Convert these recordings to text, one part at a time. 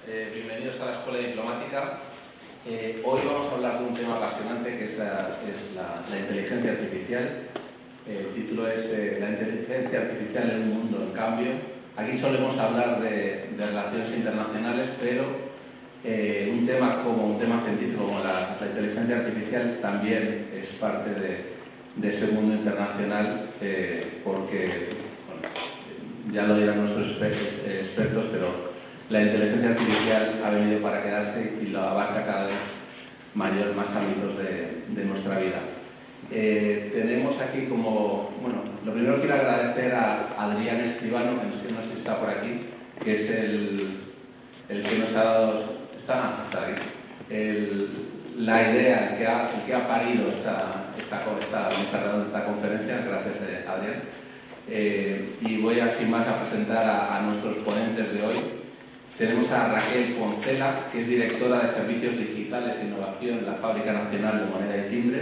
Bienvenidos a la Escuela Diplomática. Hoy vamos a hablar de un tema apasionante que es la inteligencia artificial. El título es La inteligencia artificial en un mundo en cambio. Aquí solemos hablar de relaciones internacionales, pero un tema científico como la inteligencia artificial también es parte de ese mundo internacional, porque, bueno, ya lo dirán nuestros expertos, pero la inteligencia artificial ha venido para quedarse y lo abarca cada vez más ámbitos de nuestra vida. Tenemos aquí lo primero quiero agradecer a Adrián Escribano, que no sé si está por aquí, que es el que nos ha dado, está aquí, la idea, el que ha parido esta conferencia. Gracias, Adrián. Y voy sin más a presentar a nuestros ponentes de hoy. Tenemos a Raquel Poncela, que es directora de Servicios Digitales e Innovación en la Fábrica Nacional de Moneda y Timbre.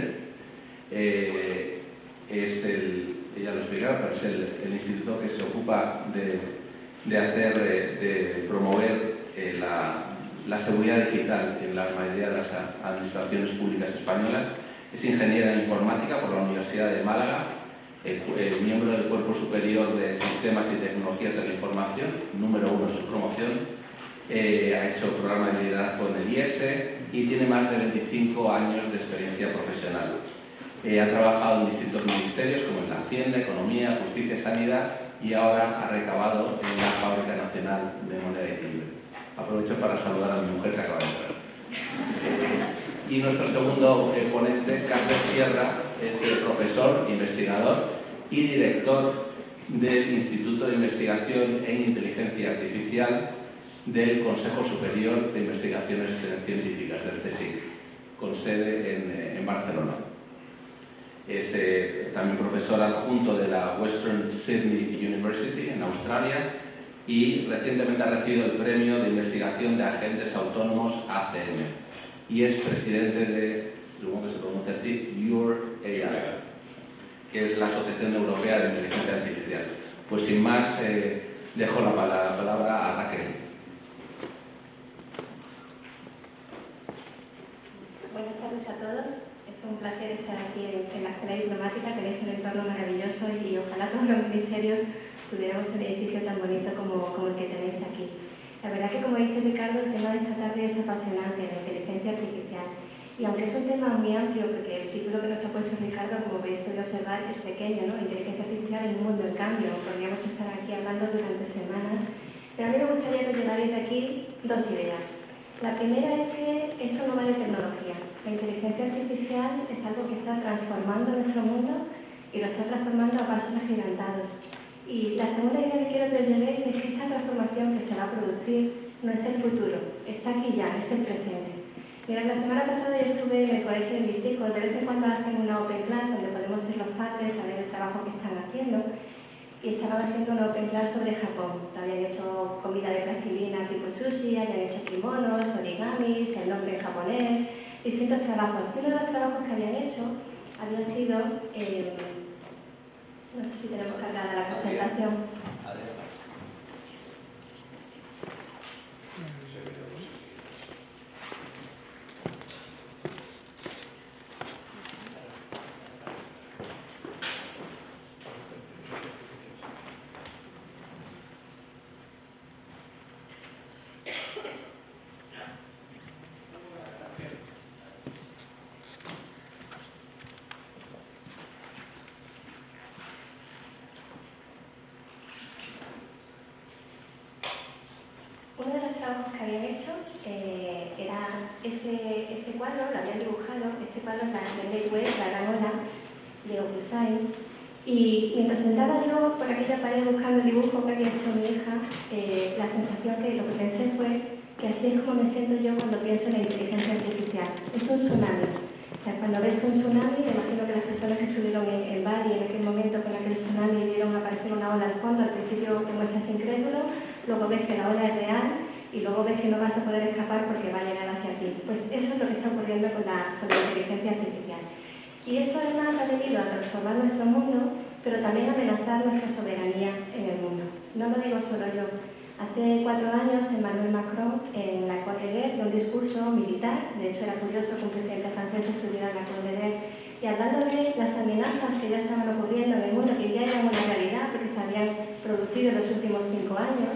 Ella lo explicará, pero es el instituto que se ocupa de promover la seguridad digital en la mayoría de las administraciones públicas españolas. Es ingeniera en informática por la Universidad de Málaga, miembro del Cuerpo Superior de Sistemas y Tecnologías de la Información, número 1 en su promoción. Ha hecho programa de liderazgo en el IES y tiene más de 25 años de experiencia profesional. Ha trabajado en distintos ministerios como en la Hacienda, Economía, Justicia y Sanidad, y ahora ha recabado en la Fábrica Nacional de Moneda y Timbre. Aprovecho para saludar a mi mujer que acaba de entrar. Y nuestro segundo ponente, Carlos Sierra, es el profesor, investigador y director del Instituto de Investigación en Inteligencia Artificial del Consejo Superior de Investigaciones Científicas, del CSIC, con sede en Barcelona. Es también profesor adjunto de la Western Sydney University en Australia y recientemente ha recibido el Premio de Investigación de Agentes Autónomos ACM y es presidente de, supongo que se pronuncia así, Your AI, que es la Asociación Europea de Inteligencia Artificial. Pues sin más, dejo la palabra a Raquel. Buenas tardes a todos. Es un placer estar aquí en la Escuela Diplomática. Tenéis un entorno maravilloso y ojalá todos los ministerios tuviéramos un edificio tan bonito como el que tenéis aquí. La verdad que, como dice Ricardo, el tema de esta tarde es apasionante, la inteligencia artificial. Y aunque es un tema muy amplio, porque el título que nos ha puesto Ricardo, como habéis podido observar, es pequeño, ¿no? Inteligencia artificial en un mundo en cambio. Podríamos estar aquí hablando durante semanas. Pero a mí me gustaría que llevarais de aquí dos ideas. La primera es que esto no va de tecnología. La inteligencia artificial es algo que está transformando nuestro mundo y lo está transformando a pasos agigantados. Y la segunda idea que quiero que os llevéis es que esta transformación que se va a producir no es el futuro, está aquí ya, es el presente. Mirad, la semana pasada yo estuve en el colegio de mis hijos. De vez en cuando hacen una open class donde podemos ir los padres a ver el trabajo que están haciendo. Y estaban haciendo una open class sobre Japón. Habían hecho comida de plastilina tipo sushi, habían hecho kimonos, origamis, el nombre en japonés, distintos trabajos. Y uno de los trabajos que habían hecho había sido, no sé si tenemos cargada la presentación. Uno de los trabajos que habían hecho era este cuadro, lo habían dibujado. Este cuadro es la Web, la gran ola de Hokusai. Y mientras sentaba yo por aquella pared buscando el dibujo que había hecho mi hija, la sensación lo que pensé fue que así es como me siento yo cuando pienso en la inteligencia artificial. Es un tsunami. O sea, cuando ves un tsunami, me imagino que las personas que estuvieron en Bali en aquel momento con aquel tsunami vieron aparecer una ola al fondo. Al principio te muestras incrédulo, luego ves que la ola es real y luego ves que no vas a poder escapar porque va a llegar hacia ti. Pues eso es lo que está ocurriendo con la inteligencia artificial. Y esto además ha venido a transformar nuestro mundo, pero también a amenazar nuestra soberanía en el mundo. No lo digo solo yo. Hace 4 años, Emmanuel Macron, en discurso militar. De hecho, era curioso que un presidente francés estuviera en la Condé, y hablando de las amenazas que ya estaban ocurriendo en el mundo, que ya eran una realidad porque se habían producido en los últimos 5 años,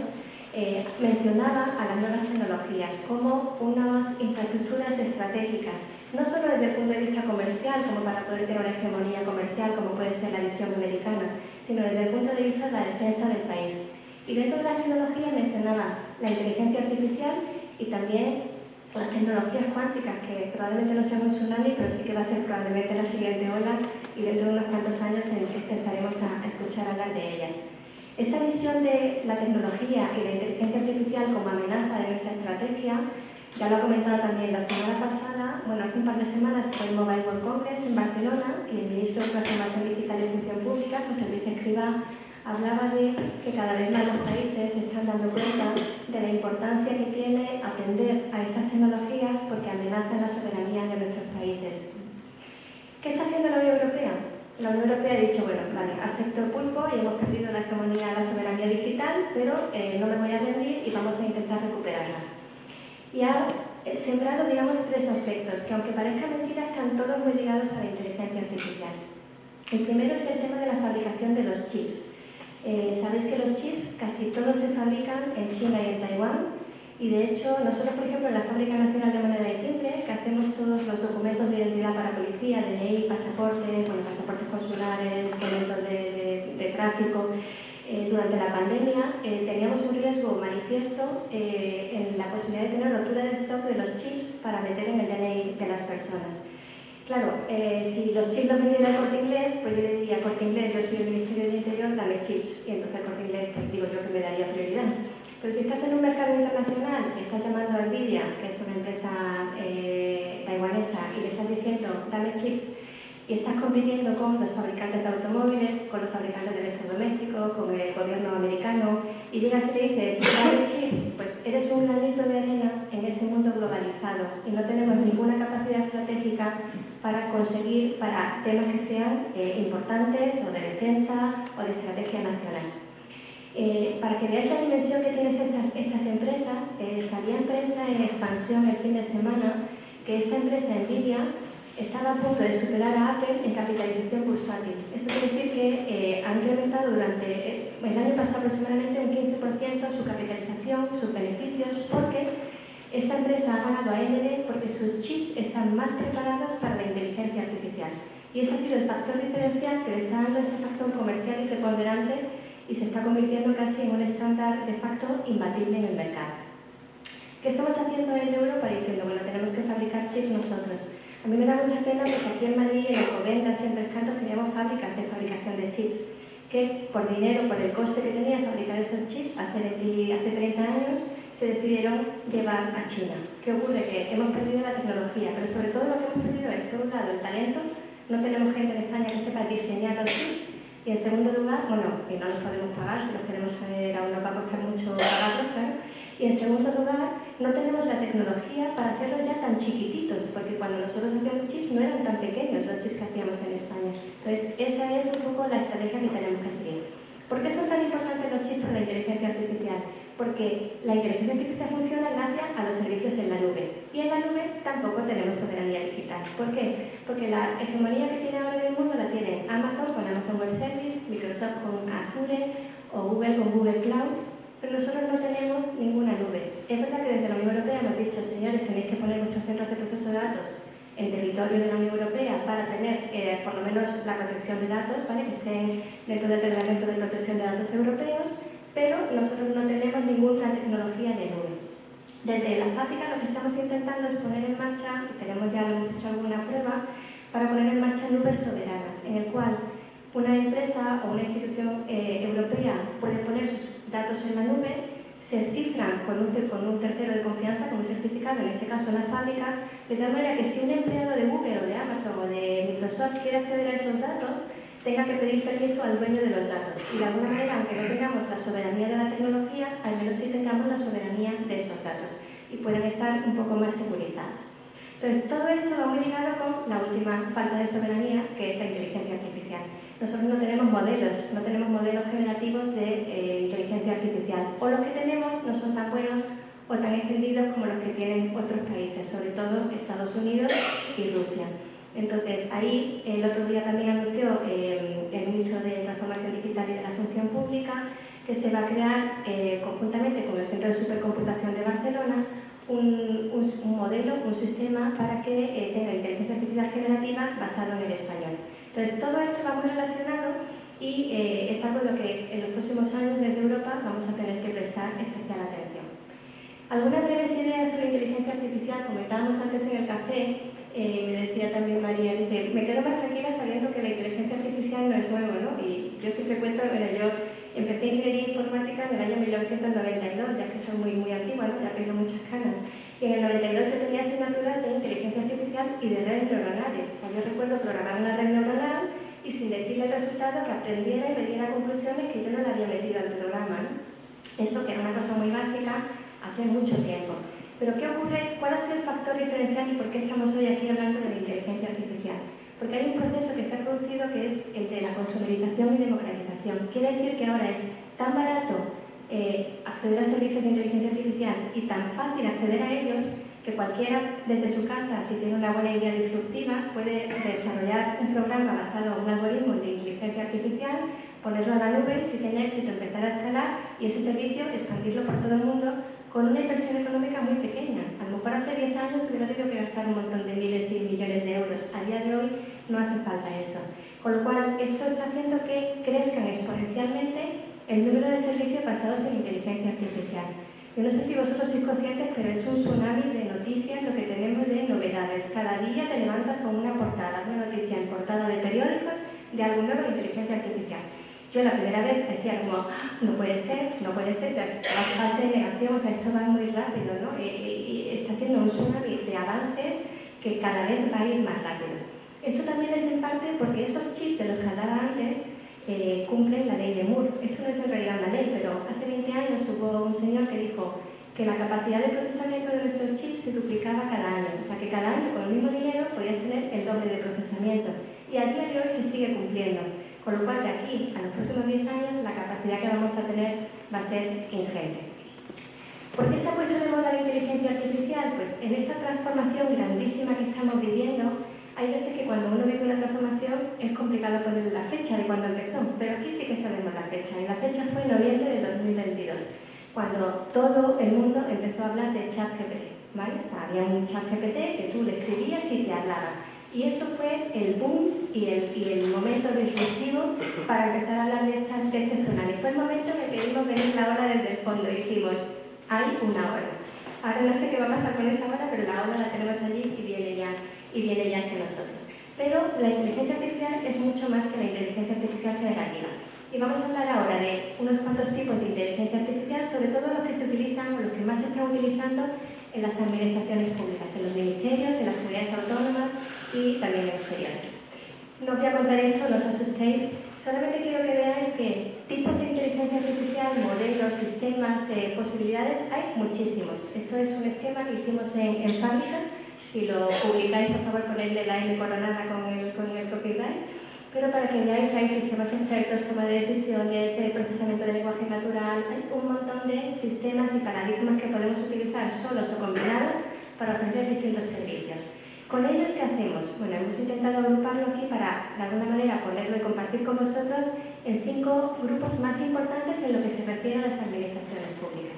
mencionaba a las nuevas tecnologías como unas infraestructuras estratégicas, no solo desde el punto de vista comercial, como para poder tener una hegemonía comercial, como puede ser la visión americana, sino desde el punto de vista de la defensa del país. Y dentro de las tecnologías mencionaba la inteligencia artificial y también las tecnologías cuánticas, que probablemente no sea un tsunami, pero sí que va a ser probablemente la siguiente ola, y dentro de unos cuantos años empezaremos a escuchar hablar de ellas. Esta visión de la tecnología y la inteligencia artificial como amenaza de nuestra estrategia, ya lo ha comentado también la semana pasada, hace un par de semanas fue el Mobile World Congress en Barcelona, y el ministro de Transformación Digital y Función Pública, José Luis Escrivá, hablaba de que cada vez más los países se están dando cuenta de la importancia que tiene atender a esas tecnologías porque amenazan la soberanía de nuestros países. ¿Qué está haciendo la Unión Europea? La Unión Europea ha dicho, bueno, vale, acepto el pulpo y hemos perdido la hegemonía, la soberanía digital, pero no me voy a rendir y vamos a intentar recuperarla. Y ha sembrado, digamos, 3 aspectos que, aunque parezca mentira, están todos muy ligados a la inteligencia artificial. El primero es el tema de la fabricación de los chips. Sabéis que los chips casi todos se fabrican en China y en Taiwán, y de hecho nosotros, por ejemplo, en la Fábrica Nacional de Moneda y Timbre, que hacemos todos los documentos de identidad para policía, DNI, pasaportes, pasaportes consulares, documentos de tráfico, durante la pandemia teníamos un riesgo manifiesto en la posibilidad de tener rotura de stock de los chips para meter en el DNI de las personas. Claro, si los chips los vendiera el Corte Inglés, pues yo le diría, Corte Inglés, yo soy el Ministerio del Interior, dame chips, y entonces el Corte Inglés, pues digo yo que me daría prioridad. Pero si estás en un mercado internacional y estás llamando a Nvidia, que es una empresa taiwanesa, y le estás diciendo, dame chips, y estás compitiendo con los fabricantes de automóviles, con los fabricantes de electrodomésticos, con el gobierno americano, y llegas y le dices, dame chips, pues eres un granito de arena en ese mundo globalizado, y no tenemos ninguna capacidad estratégica para conseguir, para temas que sean importantes, o de defensa, o de estrategia nacional. Para que veáis la dimensión que tienen estas empresas, salía empresa en expansión el fin de semana, que esta empresa Nvidia estaba a punto de superar a Apple en capitalización bursátil. Eso quiere decir que ha incrementado durante el año pasado aproximadamente un 15% su capitalización, sus beneficios, porque esta empresa ha ganado a AMD porque sus chips están más preparados para la inteligencia artificial. Y ese ha sido el factor diferencial que le está dando ese factor comercial y preponderante, y se está convirtiendo casi en un estándar de facto imbatible en el mercado. ¿Qué estamos haciendo en Europa? Diciendo, bueno, tenemos que fabricar chips nosotros. A mí me da mucha pena porque aquí en Madrid, en Alcobendas y en Tres Cantos teníamos fábricas de fabricación de chips que por dinero, por el coste que tenía fabricar esos chips hace 30 años, se decidieron llevar a China. ¿Qué ocurre? Que hemos perdido la tecnología, pero sobre todo lo que hemos perdido es, por un lado, el talento. No tenemos gente en España que sepa diseñar los chips, y en segundo lugar, y no los podemos pagar, si los queremos traer aún nos va a costar mucho pagarlos, claro. Y en segundo lugar, no tenemos la tecnología para hacerlos ya tan chiquititos, porque cuando nosotros hacíamos chips no eran tan pequeños los chips que hacíamos en España. Entonces, esa es un poco la estrategia que tenemos que seguir. ¿Por qué son tan importantes los chips para la inteligencia artificial? Porque la inteligencia artificial funciona gracias a los servicios en la nube. Y en la nube tampoco tenemos soberanía digital. ¿Por qué? Porque la hegemonía que tiene ahora en el mundo la tienen Amazon con Amazon Web Service, Microsoft con Azure o Google con Google Cloud. Pero nosotros no tenemos ninguna nube. Es verdad que desde la Unión Europea hemos dicho, señores, tenéis que poner vuestros centros de proceso de datos en territorio de la Unión Europea para tener por lo menos la protección de datos, ¿vale? Que estén dentro del reglamento de protección de datos europeos, pero nosotros no tenemos ninguna tecnología de nube. Desde la fábrica lo que estamos intentando es poner en marcha, y hemos hecho alguna prueba, para poner en marcha nubes soberanas, en el cual una empresa o una institución europea puede poner sus datos en la nube, se cifran con un tercero de confianza, con un certificado, en este caso la fábrica, de tal manera que si un empleado de Google o de Amazon o de Microsoft quiere acceder a esos datos, tenga que pedir permiso al dueño de los datos. Y de alguna manera, aunque no tengamos la soberanía de la tecnología, al menos sí tengamos la soberanía de esos datos y pueden estar un poco más securizados. Entonces, todo esto va muy ligado con la última falta de soberanía, que es la inteligencia artificial. Nosotros no tenemos modelos generativos de inteligencia artificial, o los que tenemos no son tan buenos o tan extendidos como los que tienen otros países, sobre todo Estados Unidos y Rusia. Entonces, ahí el otro día también anunció el ministro de Transformación Digital y de la Función Pública que se va a crear conjuntamente con el Centro de Supercomputación de Barcelona un modelo, un sistema para que tenga inteligencia artificial generativa basado en el español. Entonces, todo esto va muy relacionado y es algo en lo que en los próximos años desde Europa vamos a tener que prestar especial atención. Algunas breves ideas sobre inteligencia artificial, comentábamos antes en el café, me decía también María, dice, me quedo más tranquila sabiendo que la inteligencia artificial no es nuevo, ¿no? Y yo siempre cuento, yo empecé ingeniería informática en el año 1992, ya que soy muy antigua, ¿no? Ya tengo muchas canas. Y en el 92 yo tenía asignaturas de inteligencia artificial y de redes neuronales. Pues yo recuerdo programar una red neuronal y sin decirle el resultado que aprendiera y me diera conclusiones que yo no le había metido al programa, ¿no? Eso que era una cosa muy básica hace mucho tiempo. Pero ¿qué ocurre? ¿Cuál ha sido el factor diferencial y por qué estamos hoy aquí hablando de la inteligencia artificial? Porque hay un proceso que se ha producido que es el de la consumerización y democratización. Quiere decir que ahora es tan barato acceder a servicios de inteligencia artificial y tan fácil acceder a ellos que cualquiera desde su casa, si tiene una buena idea disruptiva, puede desarrollar un programa basado en un algoritmo de inteligencia artificial, ponerlo a la nube y si tiene éxito empezar a escalar y ese servicio expandirlo por todo el mundo con una inversión económica muy pequeña. A lo mejor hace 10 años hubiera tenido que gastar un montón de miles y millones de euros. A día de hoy no hace falta eso. Con lo cual, esto está haciendo que crezcan exponencialmente el número de servicios basados en inteligencia artificial. Yo no sé si vosotros sois conscientes, pero es un tsunami de noticias lo que tenemos de novedades. Cada día te levantas con una portada, una noticia en portada de periódicos de algún nuevo de inteligencia artificial. Yo la primera vez decía como, no puede ser, la fase de negación, o sea, esto va muy rápido, ¿no? Y está siendo un tsunami de avances que cada vez va a ir más rápido. Esto también es en parte porque esos chips de los que hablaba antes cumplen la ley de Moore. Esto no es en realidad una ley, pero hace 20 años hubo un señor que dijo que la capacidad de procesamiento de nuestros chips se duplicaba cada año, o sea que cada año con el mismo dinero podías tener el doble de procesamiento. Y a día de hoy se sigue cumpliendo. Con lo cual, de aquí a los próximos 10 años, la capacidad que vamos a tener va a ser ingente. ¿Por qué se ha puesto de moda la inteligencia artificial? Pues en esa transformación grandísima que estamos viviendo, hay veces que cuando uno vive una transformación es complicado poner la fecha de cuando empezó, pero aquí sí que sabemos la fecha, y la fecha fue noviembre de 2022, cuando todo el mundo empezó a hablar de ChatGPT, ¿vale? O sea, había un ChatGPT que tú le escribías y te hablaba. Y eso fue el boom y el momento disruptivo para empezar a hablar de este tsunami. Fue el momento en el que vimos venir la ola desde el fondo y dijimos, hay una ola. Ahora no sé qué va a pasar con esa ola, pero la ola la tenemos allí y viene ya hacia nosotros. Pero la inteligencia artificial es mucho más que la inteligencia artificial generativa. Y vamos a hablar ahora de unos cuantos tipos de inteligencia artificial, sobre todo los que se utilizan o los que más se están utilizando en las administraciones públicas, en los ministerios, en las comunidades autónomas y también en exteriores. No os voy a contar esto, no os asustéis, solamente quiero que veáis que tipos de inteligencia artificial, modelos, sistemas, posibilidades, hay muchísimos. Esto es un esquema que hicimos en fábrica, si lo publicáis, por favor, ponedle la M coronada con el copyright, pero para que veáis hay sistemas expertos, toma de decisiones, procesamiento de lenguaje natural, hay un montón de sistemas y paradigmas que podemos utilizar solos o combinados para ofrecer distintos servicios. ¿Con ellos qué hacemos? Bueno, hemos intentado agruparlo aquí para, de alguna manera, ponerlo y compartir con vosotros en 5 grupos más importantes en lo que se refiere a las administraciones públicas.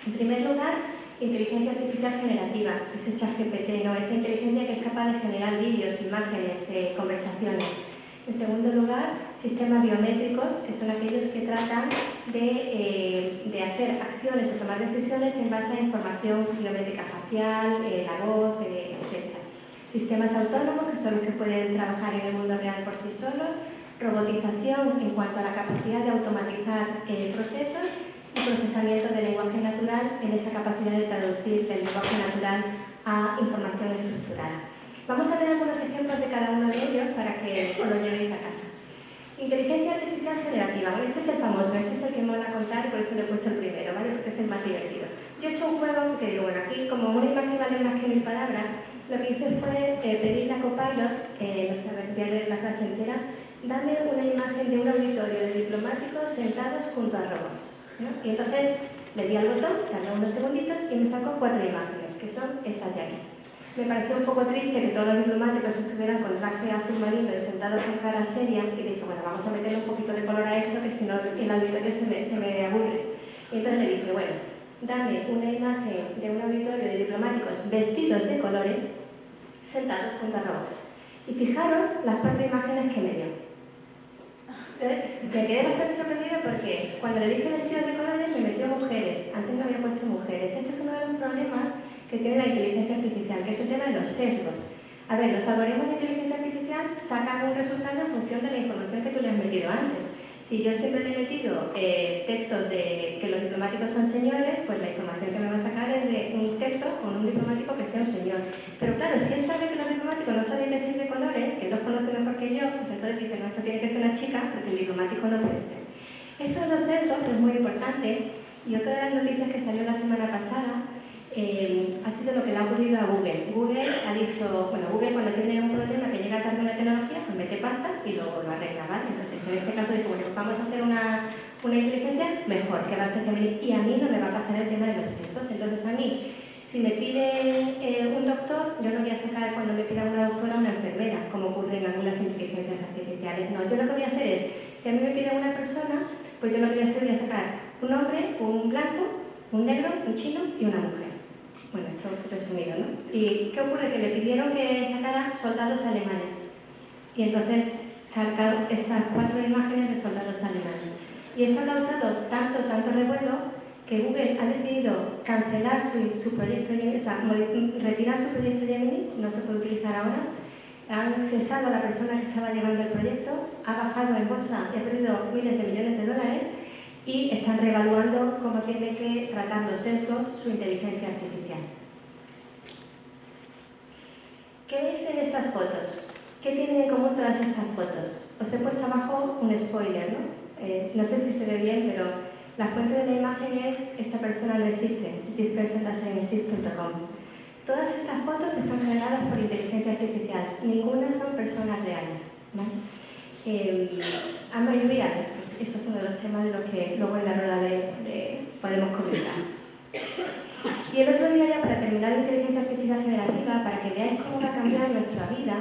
En primer lugar, inteligencia artificial generativa, ese ChatGPT, ¿no? Esa inteligencia que es capaz de generar vídeos, imágenes, conversaciones. En segundo lugar, sistemas biométricos, que son aquellos que tratan de hacer acciones o tomar decisiones en base a información biométrica facial, la voz, etc. Sistemas autónomos, que son los que pueden trabajar en el mundo real por sí solos. Robotización en cuanto a la capacidad de automatizar procesos. Y procesamiento del lenguaje natural en esa capacidad de traducir del lenguaje natural a información estructurada. Vamos a ver algunos ejemplos de cada uno de ellos para que os lo llevéis a casa. Inteligencia artificial generativa. Bueno, este es el famoso, este es el que mola contar y por eso le he puesto el primero, ¿vale? Porque es el más divertido. Yo he hecho un juego que digo, bueno, aquí como una imagen vale más que 1000 palabras, lo que hice fue pedirle a Copilot, no sé, voy a leer la frase entera, dame una imagen de un auditorio de diplomáticos sentados junto a robots, ¿no? Y entonces Le di al botón, tardó unos segunditos y me sacó 4 imágenes, que son estas de aquí. Me pareció un poco triste que todos los diplomáticos estuvieran con traje azul marino y sentados con cara seria, y dije, bueno, vamos a meterle un poquito de color a esto, que si no el auditorio se me aburre. Y entonces le dije, bueno, dame una imagen de un auditorio de diplomáticos vestidos de colores, sentados junto a robots. Y fijaros las 4 imágenes que me dio. Me quedé bastante sorprendida porque cuando le dije vestidos de colores me metió mujeres. Antes no había puesto mujeres. Este es uno de los problemas que tiene la inteligencia artificial, que es el tema de los sesgos. A ver, los algoritmos de inteligencia artificial sacan un resultado en función de la información que tú le has metido antes. Si yo siempre le he metido textos de que los diplomáticos son señores, pues la información que me va a sacar es de un texto con un diplomático que sea un señor. Pero claro, si él sabe que los diplomáticos no saben vestir de colores, que él los conoce mejor que yo, pues entonces dice, no, esto tiene que ser una chica, porque el diplomático no puede ser. Esto de los sesgos es muy importante, y otra de las noticias que salió la semana pasada ha sido lo que le ha ocurrido a Google. Google ha dicho, bueno, Google cuando tiene un problema que llega tarde una tecnología, pues mete pasta y luego lo arregla, ¿vale? Entonces, en este caso dijo, bueno, vamos a hacer una inteligencia mejor, que va a ser Gemini, y a mí no me va a pasar el tema de los sesgos. Entonces, a mí, si me piden un doctor, yo no voy a sacar cuando me pida una doctora una enfermera, como ocurre en algunas inteligencias artificiales. No, yo lo que voy a hacer es, si a mí me pide una persona, pues yo lo que voy a hacer, voy a sacar un hombre, un blanco, un negro, un chino y una mujer. Bueno, esto resumido, ¿no? ¿Y qué ocurre? Que le pidieron que sacara soldados alemanes. Y entonces sacaron estas 4 imágenes de soldados alemanes. Y esto ha causado tanto revuelo que Google ha decidido cancelar su proyecto Gemini, o sea, retirar su proyecto Gemini, no se puede utilizar ahora. Han cesado a la persona que estaba llevando el proyecto, ha bajado en bolsa y ha perdido miles de millones de dólares. Y están reevaluando cómo tiene que tratar los sesgos su inteligencia artificial. ¿Qué veis en estas fotos? ¿Qué tienen en común todas estas fotos? Os he puesto abajo un spoiler, ¿no? No sé si se ve bien, pero la fuente de la imagen es esta persona no existe, thispersondoesn'texist.com. Todas estas fotos están generadas por inteligencia artificial, ninguna son personas reales, ¿vale? A mayoría, pues eso es uno de los temas de los que luego en la rueda podemos comentar. Y el otro día, ya para terminar la inteligencia artificial generativa, para que veáis cómo va a cambiar nuestra vida,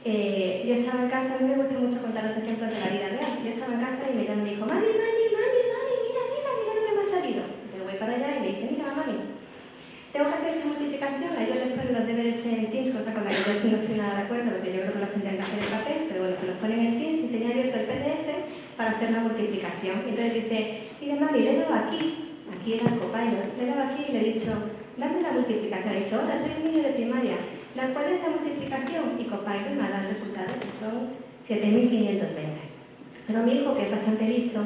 yo estaba en casa, a mí me gusta mucho contar los ejemplos de la vida real. Yo estaba en casa y me dijo, mami, mira lo que me ha salido. Yo voy para allá y me dice, mira, mami, tengo que hacer esta multiplicación, ahí yo les pongo los deberes en Teams, cosa con la que yo no estoy nada de acuerdo, porque yo creo que los tendrían que hacer en papel, pero bueno, se los ponen en Teams y tenía abierto el PDF para hacer la multiplicación. Entonces dice, mira mami, le he dado aquí era el Copilot, le he dado aquí y le he dicho, dame la multiplicación. He dicho, hola, soy un niño de primaria, ¿cuál es la multiplicación? Y Copilot me ha dado el resultado, que son 7.520. Pero mi hijo, que es bastante listo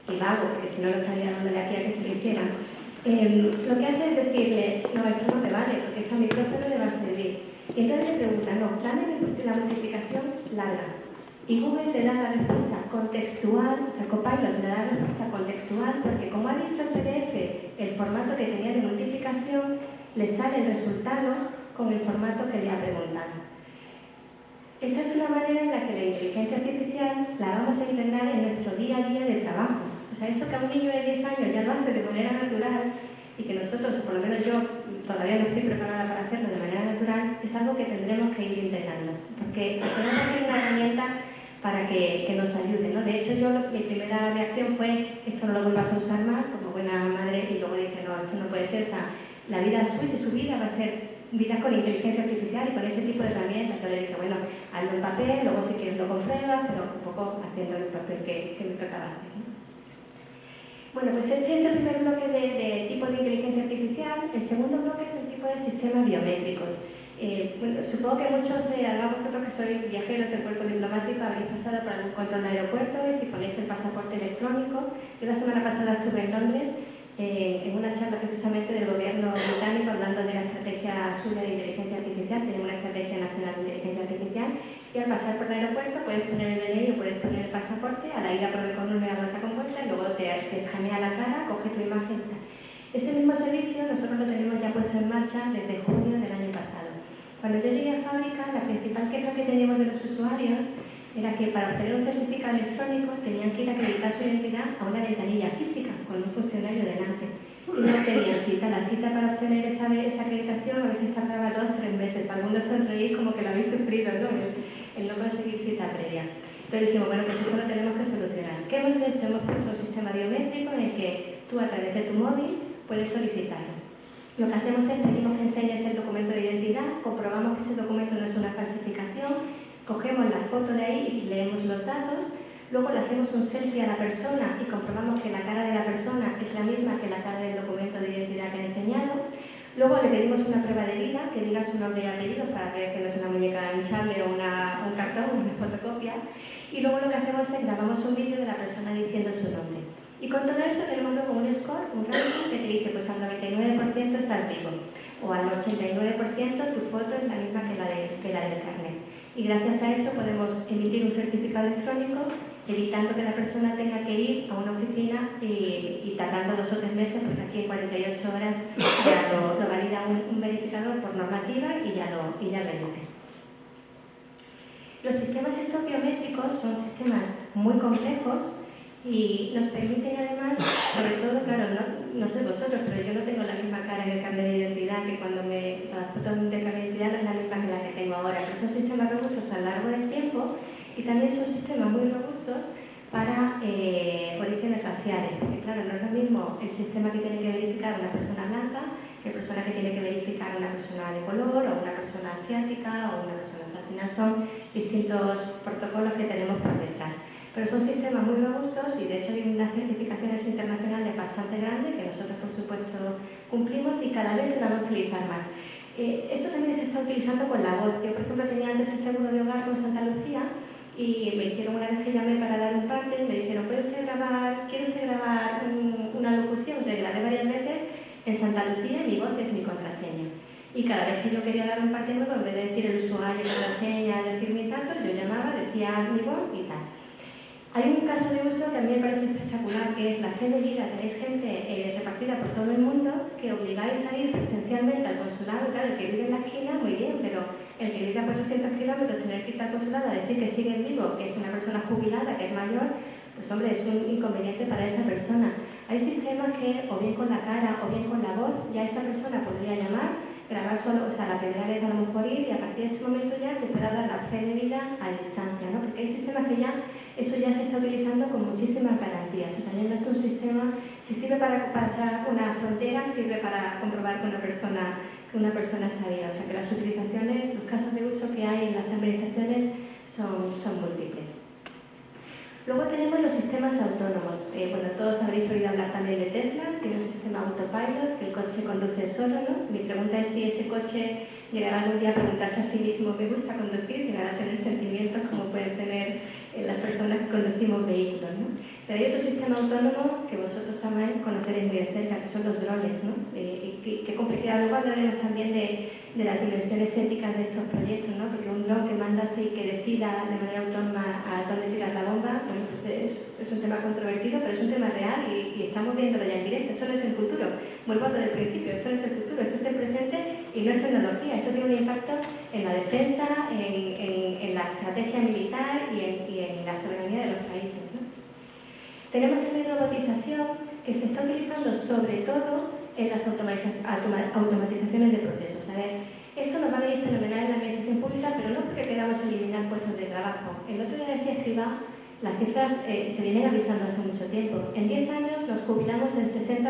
y vago, porque si no lo estaría dándole aquí a que se lo hiciera, lo que hace es decirle, no, esto no te vale, porque esto a mi profe no le va a servir. Y entonces le pregunta, no, dame la multiplicación larga. Y Google le da la respuesta contextual, o sea, Copilot le da la respuesta contextual, porque como ha visto el PDF, el formato que tenía de multiplicación, le sale el resultado con el formato que le ha preguntado. Esa es una manera en la que la inteligencia artificial la vamos a integrar en nuestro día a día de trabajo. O sea, eso que a un niño de 10 años ya lo hace de manera natural y que nosotros, o por lo menos yo, todavía no estoy preparada para hacerlo de manera natural, es algo que tendremos que ir integrando. Porque tenemos que ser una herramienta para que nos ayude, ¿no? De hecho, mi primera reacción fue, esto no lo vuelvas a usar más, como buena madre, y luego dije, no, esto no puede ser, o sea, la vida su vida va a ser vida con inteligencia artificial y con este tipo de herramientas. Entonces dije, bueno, hazlo en papel, luego si quieres lo compruebas, pero un poco haciendo el papel que me tocaba hacer, ¿no? Bueno, pues este es el primer bloque de tipo de inteligencia artificial. El segundo bloque es el tipo de sistemas biométricos. Bueno, supongo que muchos, además vosotros que sois viajeros del cuerpo diplomático, habréis pasado por algún control de aeropuerto y si ponéis el pasaporte electrónico. Yo la semana pasada estuve en Londres en una charla precisamente del gobierno británico hablando de la estrategia suya de inteligencia artificial. Tienen una estrategia nacional de inteligencia artificial y al pasar por el aeropuerto puedes poner el DNI o puedes poner el pasaporte, a la ida pruebe con una vuelta con vuelta y luego te escanea la cara, coge tu imagen y tal. Ese mismo servicio nosotros lo tenemos ya puesto en marcha desde junio del año pasado. Cuando yo llegué a fábrica, la principal queja que teníamos de los usuarios era que para obtener un certificado electrónico tenían que ir a acreditar su identidad a una ventanilla física con un funcionario delante. Y no tenían cita. La cita para obtener esa acreditación a veces tardaba 2 o 3 meses. Algunos sonreís como que lo habéis sufrido, ¿no? El no conseguir cita previa. Entonces dijimos, bueno, pues esto lo tenemos que solucionar. ¿Qué hemos hecho? Hemos puesto un sistema biométrico en el que tú a través de tu móvil puedes solicitarlo. Lo que hacemos es pedimos que enseñes el documento de identidad, comprobamos que ese documento no es una falsificación, cogemos la foto de ahí y leemos los datos, luego le hacemos un selfie a la persona y comprobamos que la cara de la persona es la misma que la cara del documento de identidad que ha enseñado. Luego le pedimos una prueba de vida, que diga su nombre y apellido para ver que no es una muñeca hinchable o un cartón, una fotocopia. Y luego lo que hacemos es grabamos un vídeo de la persona diciendo su nombre. Y con todo eso tenemos luego un score, un ranking que te dice pues al 99% estás vivo o al 89% tu foto es la misma que la del carnet. Y gracias a eso podemos emitir un certificado electrónico evitando que la persona tenga que ir a una oficina y tardando 2 o 3 meses, porque aquí en 48 horas ya lo valida un verificador por normativa y ya lo emite. Los sistemas estos biométricos son sistemas muy complejos y nos permiten además, sobre todo, claro, no sé vosotros, pero yo no tengo la misma cara en el carnet de identidad que cuando la foto de carnet de identidad no es la misma que la que tengo ahora, pero son sistemas robustos a lo largo del tiempo y también son sistemas muy robustos para orígenes raciales, porque claro, no es lo mismo el sistema que tiene que verificar una persona blanca que persona que tiene que verificar una persona de color o una persona asiática o una persona, o sea, al final son distintos protocolos que tenemos por detrás. Pero son sistemas muy robustos y de hecho hay unas certificaciones internacionales bastante grandes que nosotros por supuesto cumplimos y cada vez se van a utilizar más. Esto también se está utilizando con la voz. Yo por ejemplo tenía antes el seguro de hogar con Santa Lucía y me dijeron una vez que llamé para dar un parte, me dijeron, ¿quiere usted grabar una locución? Te grabé varias veces en Santa Lucía y mi voz es mi contraseña. Y cada vez que yo quería dar un parte nuevo, en vez de decir el usuario, contraseña, decir mi datos, yo llamaba, decía mi voz y tal. Hay un caso de uso que a mí me parece espectacular, que es la fe de vida. Tenéis gente repartida por todo el mundo que obligáis a ir presencialmente al consulado. Claro, el que vive en la esquina, muy bien, pero el que vive a 400 kilómetros, tener que ir al consulado a decir que sigue vivo, que es una persona jubilada, que es mayor, pues hombre, es un inconveniente para esa persona. Hay sistemas que, o bien con la cara o bien con la voz, ya esa persona podría llamar, grabar solo, o sea, la primera vez a lo mejor ir y a partir de ese momento ya te pueda dar la fe de vida a distancia, ¿no? Porque hay sistemas que ya, eso ya se está utilizando con muchísimas garantías. O sea, ya no es un sistema, si sirve para pasar una frontera, sirve para comprobar que una persona está viva. O sea, que las utilizaciones, los casos de uso que hay en las administraciones son múltiples. Luego tenemos los sistemas autónomos. Bueno, todos habréis oído hablar también de Tesla, que es un sistema autopilot, que el coche conduce solo, ¿no? Mi pregunta es si ese coche llegará algún día a preguntarse a sí mismo, ¿me gusta conducir? Llegará a tener sentimientos como pueden tener las personas que conducimos vehículos, ¿no? Pero hay otro sistema autónomo que vosotros también conoceréis muy de cerca, que son los drones, ¿no? Qué complejidad. Luego hablaremos también de las dimensiones éticas de estos proyectos, ¿no? Porque un dron que manda así, que decida de manera autónoma a dónde tirar la bomba, bueno, pues es un tema controvertido, pero es un tema real y estamos viéndolo ya en directo. Esto no es el futuro, vuelvo a lo del principio, esto no es el futuro, esto es el presente y no es tecnología. Esto tiene un impacto en la defensa, en la estrategia militar y en la soberanía de los países, ¿no? Tenemos también robotización que se está utilizando sobre todo en las automatizaciones de procesos. A ver, esto nos va a venir fenomenal en la administración pública, pero no porque queramos eliminar puestos de trabajo. El otro día decía Escribá, las cifras se vienen avisando hace mucho tiempo. En 10 años nos jubilamos el 60%,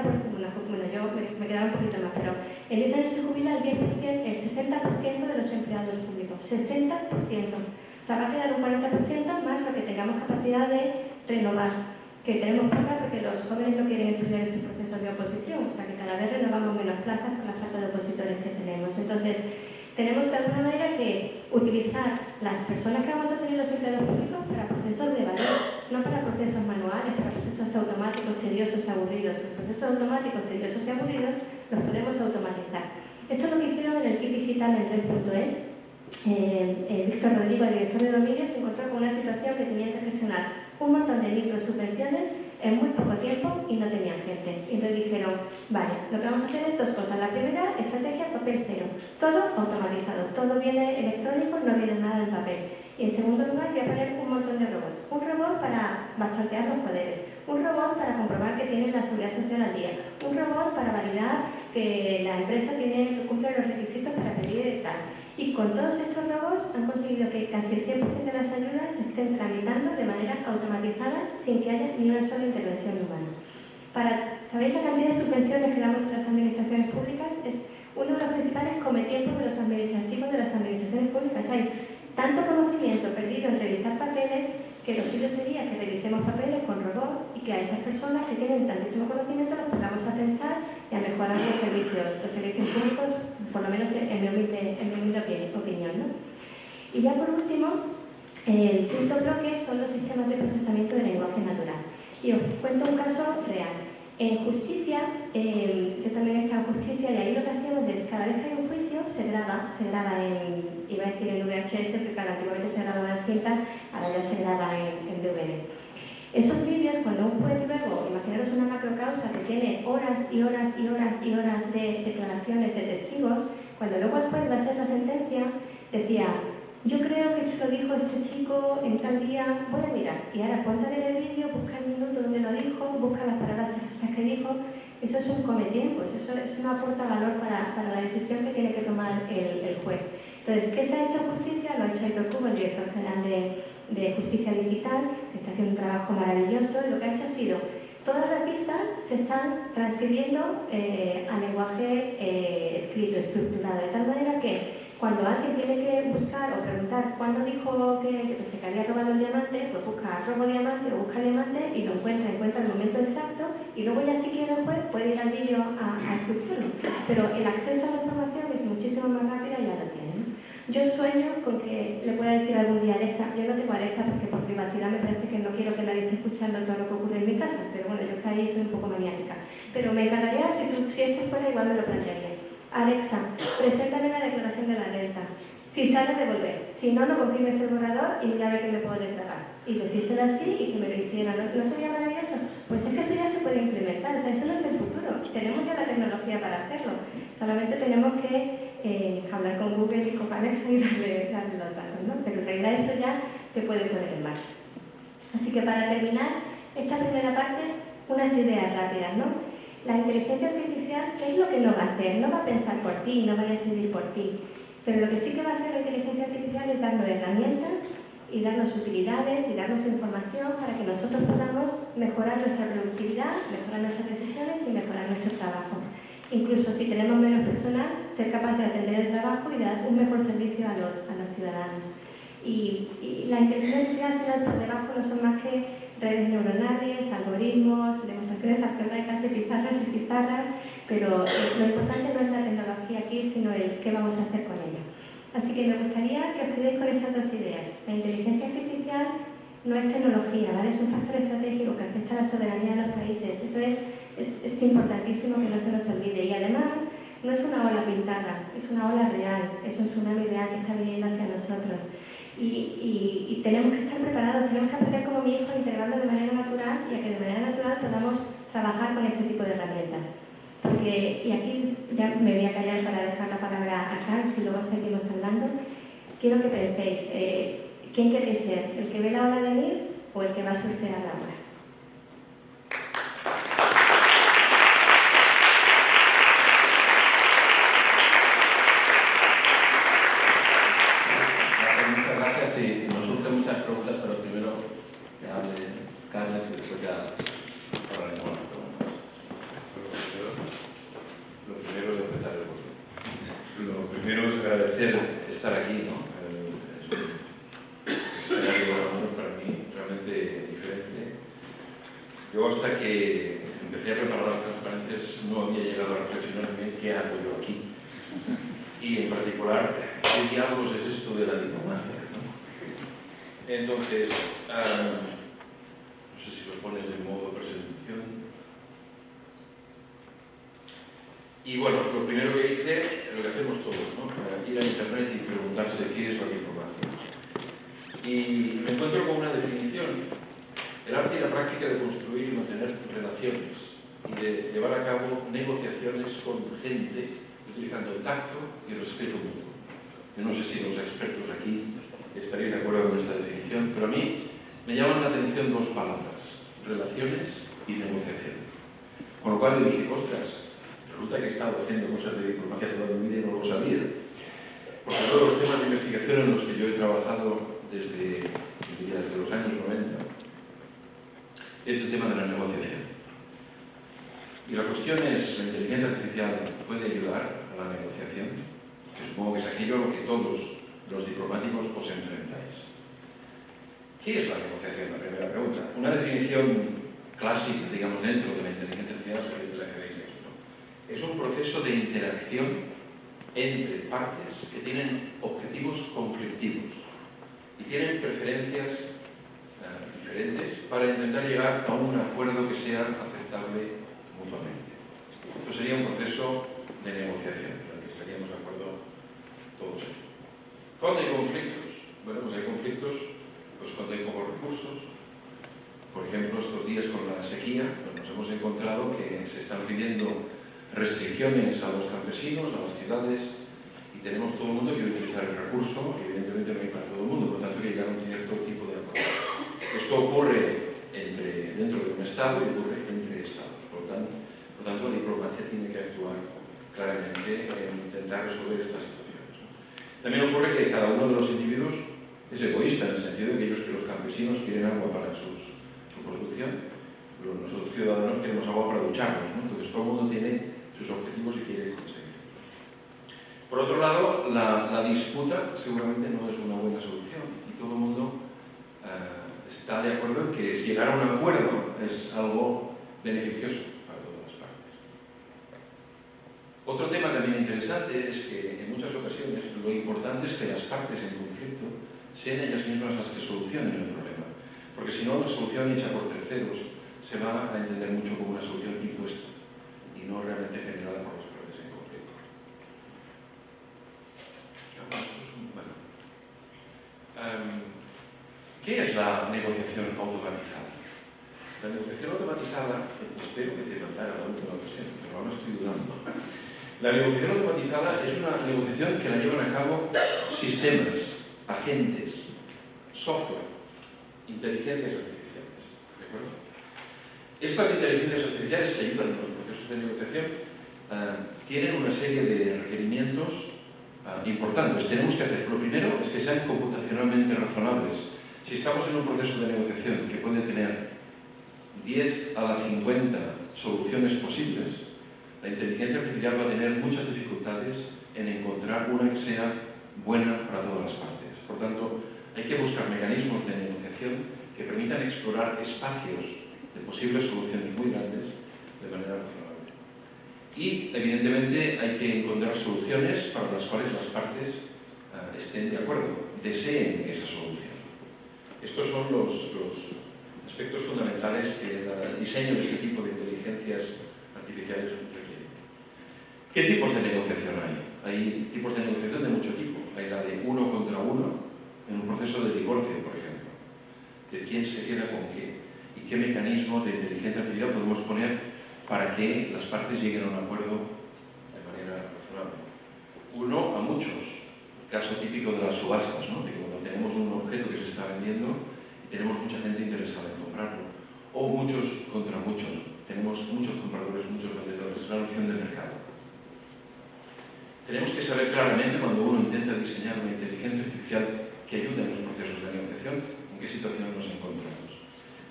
bueno, yo me quedaba un poquito más, pero en 10 años se jubila el 60% de los empleados públicos. 60%. O sea, va a quedar un 40% más lo que tengamos capacidad de renovar, que tenemos poca porque los jóvenes no quieren estudiar ese proceso de oposición, o sea que cada vez renovamos menos plazas por la falta de opositores que tenemos. Entonces, tenemos de alguna manera que utilizar las personas que vamos a tener los empleados públicos para procesos de valor, no para procesos manuales, para procesos automáticos, tediosos y aburridos. Los procesos automáticos, tediosos y aburridos los podemos automatizar. Esto es lo que hicieron en el kit digital en Red.es. Víctor Rodrigo, el director de dominio, se encontró con una situación que tenía que gestionar un montón de microsubvenciones en muy poco tiempo y no tenían gente. Y entonces dijeron, vale, lo que vamos a hacer es 2 cosas. La primera, estrategia papel cero. Todo automatizado, todo viene electrónico, no viene nada en papel. Y en segundo lugar voy a poner un montón de robots. Un robot para bastancear los poderes, un robot para comprobar que tienen la seguridad social al día, un robot para validar que la empresa cumple los requisitos para pedir tal. Y con todos estos robots han conseguido que casi el 100% de las ayudas se estén tramitando de manera automatizada sin que haya ni una sola intervención humana. ¿Sabéis la cantidad de subvenciones que damos a las administraciones públicas? Es uno de los principales cometiempos de los administrativos de las administraciones públicas. Hay tanto conocimiento perdido en revisar papeles que lo suyo sería que revisemos papeles con robots y que a esas personas que tienen tantísimo conocimiento los pongamos a pensar y a mejorar los servicios públicos, por lo menos en mi humilde opinión, ¿no? Y ya por último, el quinto bloque son los sistemas de procesamiento de lenguaje natural. Y os cuento un caso real. En justicia, yo también he estado en justicia y ahí lo que hacíamos es, cada vez que hay un juicio, se graba en, iba a decir en VHS, porque claro, antiguamente se grababa en cinta, ahora ya se graba en DVD. Esos vídeos, cuando un juez luego, imaginaros una macrocausa que tiene horas y horas y horas y horas de declaraciones de testigos, cuando luego el juez va a hacer la sentencia, decía, yo creo que esto lo dijo este chico en tal día, voy a mirar. Y ahora ponte a ver el vídeo, busca el minuto donde lo dijo, busca las palabras exactas que dijo. Eso es un cometiempos, eso no aporta valor para la decisión que tiene que tomar el juez. Entonces, ¿qué se ha hecho en justicia? Lo ha hecho Aitor Cubo, el director general de Justicia Digital, que está haciendo un trabajo maravilloso, y lo que ha hecho ha sido, todas las pistas se están transcribiendo a lenguaje escrito, estructurado, de tal manera que cuando alguien tiene que buscar o preguntar cuándo dijo que se había robado el diamante, pues busca robo diamante o busca diamante y lo encuentra el momento exacto y luego ya si quiere el juez puede ir al vídeo a escucharlo. Pero el acceso a la información es muchísimo más rápido y ya lo tiene, ¿no? Yo sueño con que le pueda decir algún día a Alexa, yo no tengo Alexa porque por privacidad me parece que no quiero que nadie esté escuchando todo lo que ocurre en mi casa, pero bueno, yo que ahí soy un poco maniática. Pero me encantaría, si esto fuera igual me lo plantearía. Alexa, preséntame la declaración de la renta. Si sale, devolver. Si no, no confirmes el borrador y mira a ver qué me puedo declarar. Y decírselo así y que me lo hiciera. ¿No sería maravilloso? Pues es que eso ya se puede implementar. O sea, eso no es el futuro. Tenemos ya la tecnología para hacerlo. Solamente tenemos que hablar con Google y con Alexa y darle los datos, ¿no? Pero en realidad eso ya se puede poner en marcha. Así que para terminar esta primera parte, unas ideas rápidas, ¿no? La inteligencia artificial, ¿qué es lo que no va a hacer? No va a pensar por ti, no va a decidir por ti. Pero lo que sí que va a hacer la inteligencia artificial es darnos herramientas y darnos utilidades y darnos información para que nosotros podamos mejorar nuestra productividad, mejorar nuestras decisiones y mejorar nuestro trabajo. Incluso si tenemos menos personal, ser capaz de atender el trabajo y dar un mejor servicio a los ciudadanos. Y la inteligencia artificial por debajo no son más que redes neuronales, algoritmos, demostraciones algebraicas de pizarras y pizarras, pero lo importante no es la tecnología aquí, sino el qué vamos a hacer con ella. Así que me gustaría que os quedéis con estas dos ideas. La inteligencia artificial no es tecnología, ¿vale? Es un factor estratégico que afecta a la soberanía de los países. Eso es importantísimo que no se nos olvide. Y además, no es una ola pintada, es una ola real, es un tsunami real que está viniendo hacia nosotros. Y tenemos que estar preparados, tenemos que aprender como mi hijo a integrarlo de manera natural y a que de manera natural podamos trabajar con este tipo de herramientas. Porque, y aquí ya me voy a callar para dejar la palabra a Carl, y luego seguimos hablando, quiero que penséis, ¿quién queréis ser? ¿El que ve la ola venir o el que va a surfear la ola? Sí, nos surgen muchas preguntas, pero primero que hable Carles y después ya hablaremos las preguntas. Lo primero es empezar el voto. Lo primero es agradecer estar aquí, ¿no? Es un escenario para mí realmente diferente. Yo hasta que empecé a preparar las transparencias no había llegado a reflexionar bien qué hago yo aquí. Y en particular, ¿qué diablos es esto de la diplomacia? Entonces, no sé si lo pones de modo presentación. Y bueno, lo primero que hice, lo que hacemos todos, ¿no? Ir a internet y preguntarse qué es la diplomacia. Y me encuentro con una definición: el arte y la práctica de construir y mantener relaciones y de llevar a cabo negociaciones con gente utilizando el tacto y el respeto mutuo. Yo no sé si los expertos aquí estaréis de acuerdo con esta definición, pero a mí me llaman la atención dos palabras: relaciones y negociación. Con lo cual yo dije, ostras, resulta que he estado haciendo cosas de diplomacia toda mi vida y no lo sabía. Porque todos los temas de investigación en los que yo he trabajado desde los años 90 es el tema de la negociación. Y la cuestión es, ¿la inteligencia artificial puede ayudar a la negociación? Que supongo que es aquello a lo que todos los diplomáticos os enfrentáis. ¿Qué es la negociación? La primera pregunta. Una definición clásica, digamos, dentro de la inteligencia artificial es la que veis aquí, ¿no? Es un proceso de interacción entre partes que tienen objetivos conflictivos y tienen preferencias diferentes para intentar llegar a un acuerdo que sea aceptable mutuamente. Esto sería un proceso de negociación, en el que estaríamos de acuerdo todos ellos. ¿Cuándo hay conflictos? Bueno, pues hay conflictos cuando hay pocos recursos. Por ejemplo, estos días con la sequía, pues nos hemos encontrado que se están pidiendo restricciones a los campesinos, a las ciudades, y tenemos todo el mundo que utilizar el recurso, que evidentemente no hay para todo el mundo, por lo tanto hay que llegar a un cierto tipo de acuerdo. Esto ocurre dentro de un Estado y ocurre entre Estados. Por lo tanto, la diplomacia tiene que actuar claramente en intentar resolver estas situaciones, ¿no? También ocurre que cada uno de los individuos es egoísta, en el sentido de que los campesinos quieren agua para su producción, pero nosotros ciudadanos queremos agua para ducharnos, ¿no? Entonces todo el mundo tiene sus objetivos y quiere conseguir. Por otro lado, la disputa seguramente no es una buena solución y todo el mundo está de acuerdo en que llegar a un acuerdo es algo beneficioso para todas las partes. Otro tema también interesante es que en muchas ocasiones lo importante es que las partes en conflicto sean ellas mismas las que solucionen el problema, porque si no, la solución hecha por terceros se va a entender mucho como una solución impuesta y no realmente generada por las partes en conflicto. ¿Qué es la negociación automatizada? La negociación automatizada, espero que te contara la última ocasión, pero ahora estoy dudando. La negociación automatizada es una negociación que la llevan a cabo sistemas, agentes, software, inteligencias artificiales. ¿De acuerdo? Estas inteligencias artificiales que ayudan en los procesos de negociación tienen una serie de requerimientos importantes. Tenemos que hacer, lo primero es que sean computacionalmente razonables. Si estamos en un proceso de negociación que puede tener 10 a la 50 soluciones posibles, la inteligencia artificial va a tener muchas dificultades en encontrar una que sea buena para todas las partes. Por tanto, hay que buscar mecanismos de negociación que permitan explorar espacios de posibles soluciones muy grandes de manera razonable. Y, evidentemente, hay que encontrar soluciones para las cuales las partes estén de acuerdo, deseen esa solución. Estos son los aspectos fundamentales que el diseño de este tipo de inteligencias artificiales requiere. ¿Qué tipos de negociación hay? Hay tipos de negociación de mucho tipo. Hay la de uno contra uno, en un proceso de divorcio, por ejemplo, de quién se queda con qué y qué mecanismos de inteligencia artificial podemos poner para que las partes lleguen a un acuerdo de manera razonable. Uno a muchos, el caso típico de las subastas, ¿no? De que cuando tenemos un objeto que se está vendiendo y tenemos mucha gente interesada en comprarlo, o muchos contra muchos, tenemos muchos compradores, muchos vendedores, la noción de mercado. Tenemos que saber claramente cuando uno intenta diseñar una inteligencia artificial que ayude en los procesos de negociación, en qué situación nos encontramos.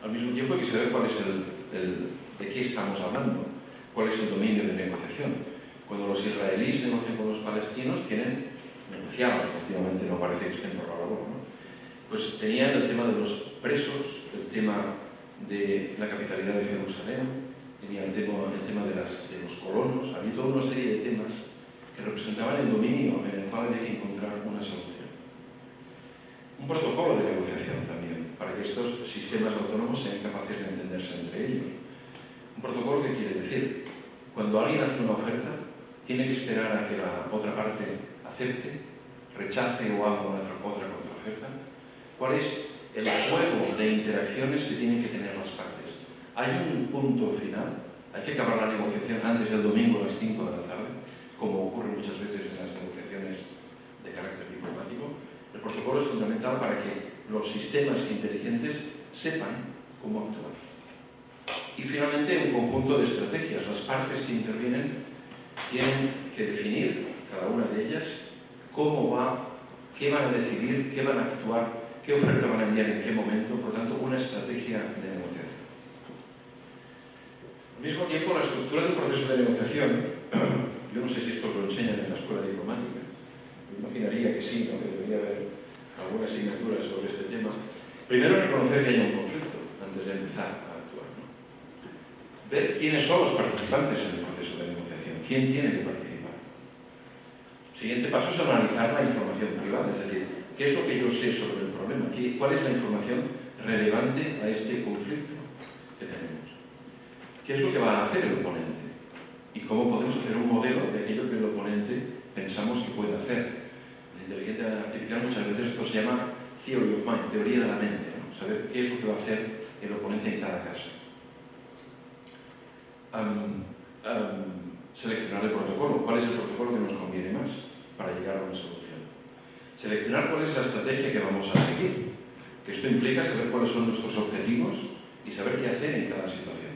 Al mismo tiempo hay que saber cuál es de qué estamos hablando, cuál es el dominio de negociación. Cuando los israelíes negocian con los palestinos, negociaban, efectivamente, no parece que estén por la labor, ¿no? Pues tenían el tema de los presos, el tema de la capitalidad de Jerusalén, tenían el tema de los colonos, había toda una serie de temas que representaban el dominio en el cual había que encontrar una solución. Un protocolo de negociación también, para que estos sistemas autónomos sean capaces de entenderse entre ellos. Un protocolo que quiere decir, cuando alguien hace una oferta, tiene que esperar a que la otra parte acepte, rechace o haga otra contraoferta. ¿Cuál es el juego de interacciones que tienen que tener las partes? ¿Hay un punto final? ¿Hay que acabar la negociación antes del domingo a las 5 de la tarde? Como ocurre muchas veces en las negociaciones de carácter diplomático. El protocolo protocolo es fundamental para que los sistemas inteligentes sepan cómo actuar. Y finalmente, un conjunto de estrategias. Las partes que intervienen tienen que definir, cada una de ellas, cómo va, qué van a decidir, qué van a actuar, qué oferta van a enviar en qué momento, por tanto, una estrategia de negociación. Al mismo tiempo, la estructura del proceso de negociación, yo no sé si esto lo enseñan en la escuela diplomática, me imaginaría que sí, ¿no? Que debería haber alguna asignatura sobre este tema. Primero, reconocer que haya un conflicto antes de empezar a actuar, ¿no? Ver quiénes son los participantes en el proceso de negociación, quién tiene que participar. El siguiente paso es analizar la información privada, es decir, qué es lo que yo sé sobre el problema, cuál es la información relevante a este conflicto que tenemos, qué es lo que va a hacer el oponente y cómo podemos hacer un modelo de aquello que el oponente pensamos que puede hacer. En la inteligencia artificial muchas veces esto se llama theory of mind, teoría de la mente, ¿no? Saber qué es lo que va a hacer el oponente en cada caso. Seleccionar el protocolo. ¿Cuál es el protocolo que nos conviene más para llegar a una solución? Seleccionar cuál es la estrategia que vamos a seguir. Que esto implica saber cuáles son nuestros objetivos y saber qué hacer en cada situación.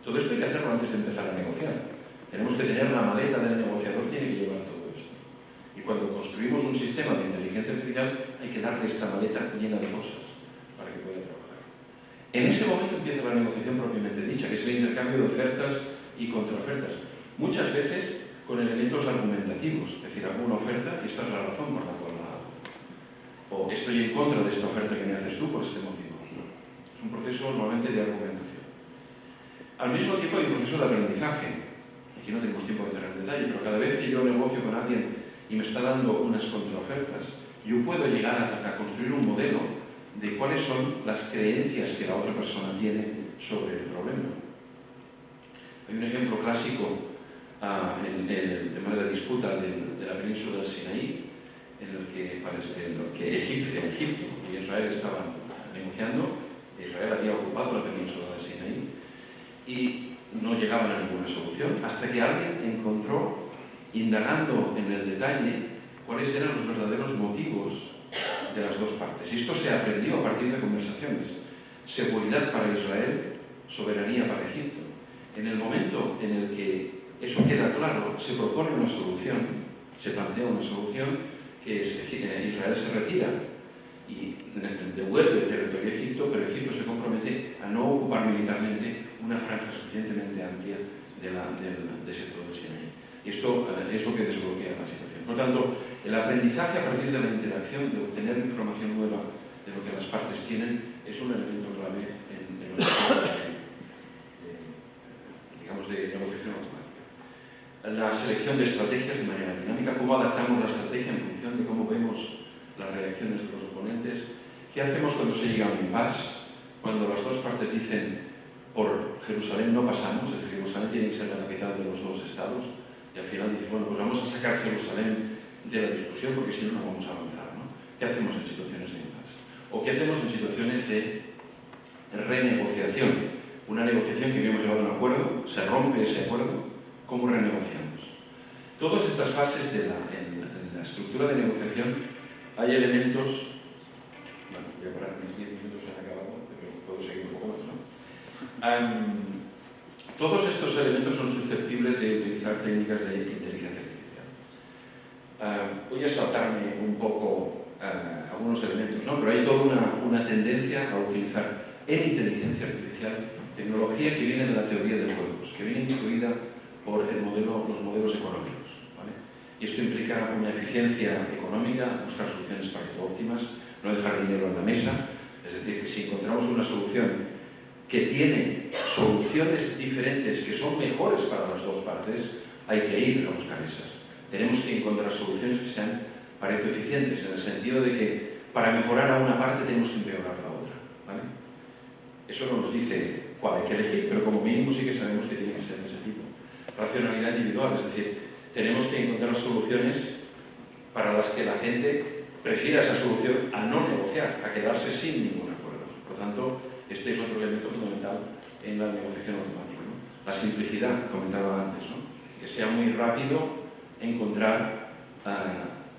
Todo esto hay que hacerlo antes de empezar a negociar. Tenemos que tener la maleta del negociador, tiene que llevar todo esto. Y cuando construimos un sistema de inteligencia artificial, hay que darle esta maleta llena de cosas para que pueda trabajar. En ese momento empieza la negociación propiamente dicha, que es el intercambio de ofertas y contraofertas. Muchas veces con elementos argumentativos, es decir, hago una oferta y esta es la razón por la cual la hago. O estoy en contra de esta oferta que me haces tú por este motivo. Es un proceso normalmente de argumentación. Al mismo tiempo hay un proceso de aprendizaje. Aquí no tenemos tiempo de entrar en detalle, pero cada vez que yo negocio con alguien y me está dando unas contraofertas, yo puedo llegar a construir un modelo de cuáles son las creencias que la otra persona tiene sobre el problema. Hay un ejemplo clásico en el tema de la disputa de la península del Sinaí, en el que Egipto y Israel estaban negociando. Israel había ocupado la península del Sinaí y no llegaban a ninguna solución, hasta que alguien encontró, indagando en el detalle, cuáles eran los verdaderos motivos de las dos partes. Y esto se aprendió a partir de conversaciones. Seguridad para Israel, soberanía para Egipto. En el momento en el que eso queda claro, se propone una solución, se plantea una solución, que es que Israel se retira y devuelve el territorio a Egipto, pero Egipto se compromete a no ocupar militarmente una franja suficientemente amplia del sector del Sinaí. Y esto es lo que desbloquea la situación. Por tanto, el aprendizaje a partir de la interacción, de obtener información nueva de lo que las partes tienen, es un elemento clave en los de negociación automática. La selección de estrategias de manera dinámica, cómo adaptamos la estrategia en función de cómo vemos las reacciones de los oponentes, qué hacemos cuando se llega a un impasse, cuando las dos partes dicen por Jerusalén no pasamos, es decir, Jerusalén tiene que ser la capital de los dos estados, y al final dices, bueno, pues vamos a sacar Jerusalén de la discusión porque si no, no vamos a avanzar, ¿no? ¿Qué hacemos en situaciones de impasse? ¿O qué hacemos en situaciones de renegociación? Una negociación que habíamos llegado a un acuerdo, se rompe ese acuerdo, ¿cómo renegociamos? Todas estas fases en la estructura de negociación hay elementos, bueno, voy a parar, mis 10 minutos se han acabado, pero puedo seguir un poco más, ¿no? Todos estos elementos son susceptibles de utilizar técnicas de inteligencia artificial. Voy a saltarme un poco algunos elementos, ¿no? Pero hay toda una tendencia a utilizar en inteligencia artificial tecnología que viene de la teoría de juegos, que viene influida por los modelos económicos, ¿vale? Y esto implica una eficiencia económica, buscar soluciones óptimas, no dejar dinero en la mesa, es decir, que si encontramos una solución que tiene soluciones diferentes que son mejores para las dos partes, hay que ir a buscar esas. Tenemos que encontrar soluciones que sean pareto eficientes, en el sentido de que para mejorar a una parte tenemos que empeorar a la otra, ¿vale? Eso no nos dice cuál hay que elegir, pero como mínimo sí que sabemos que tiene que ser de ese tipo. Racionalidad individual, es decir, tenemos que encontrar soluciones para las que la gente prefiera esa solución a no negociar, a quedarse sin ningún acuerdo. Por lo tanto, este es otro elemento fundamental en la negociación automática, ¿no? La simplicidad, comentaba antes, ¿no? Que sea muy rápido encontrar,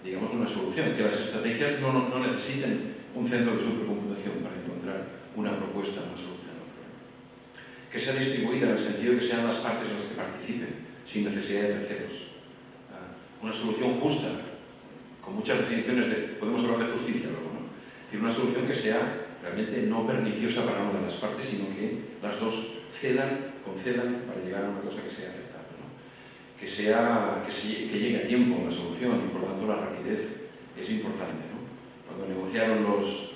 digamos, una solución, que las estrategias no necesiten un centro de supercomputación para encontrar una propuesta, una solución al problema. Que sea distribuida en el sentido de que sean las partes las que participen, sin necesidad de terceros. Una solución justa, con muchas definiciones podemos hablar de justicia luego, ¿no? Es decir, una solución que sea realmente no perniciosa para una de las partes, sino que las dos concedan para llegar a una cosa que sea aceptable, ¿no? Que llegue a tiempo la solución y por tanto la rapidez es importante, ¿no? Cuando negociaron los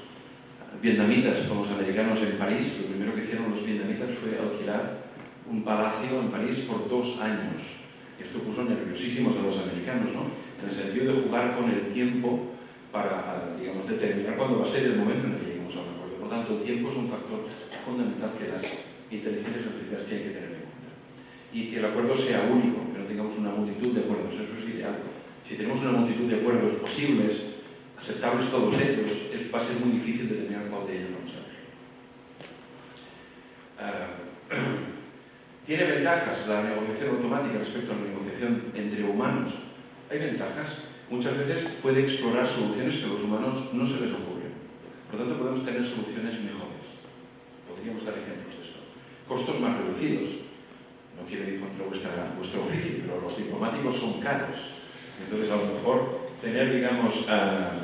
vietnamitas con los americanos en París, lo primero que hicieron los vietnamitas fue alquilar un palacio en París por 2 años. Esto puso nerviosísimos a los americanos, ¿no? En el sentido de jugar con el tiempo para, digamos, determinar cuándo va a ser el momento en el que lleguemos a un acuerdo. Por tanto, el tiempo es un factor fundamental que las inteligencias artificiales tienen que tener en cuenta. Y que el acuerdo sea único, que no tengamos una multitud de acuerdos, eso es ideal. Si tenemos una multitud de acuerdos posibles, aceptables todos ellos, va a ser muy difícil determinar cuál de ellos vamos a ver. ¿Tiene ventajas la negociación automática respecto a la negociación entre humanos? Hay ventajas. Muchas veces puede explorar soluciones que a los humanos no se les ocurren. Por lo tanto, podemos tener soluciones mejores. Podríamos dar ejemplos de esto. Costos más reducidos. No quiero ir contra vuestro oficio, pero los diplomáticos son caros. Entonces, a lo mejor, tener, digamos,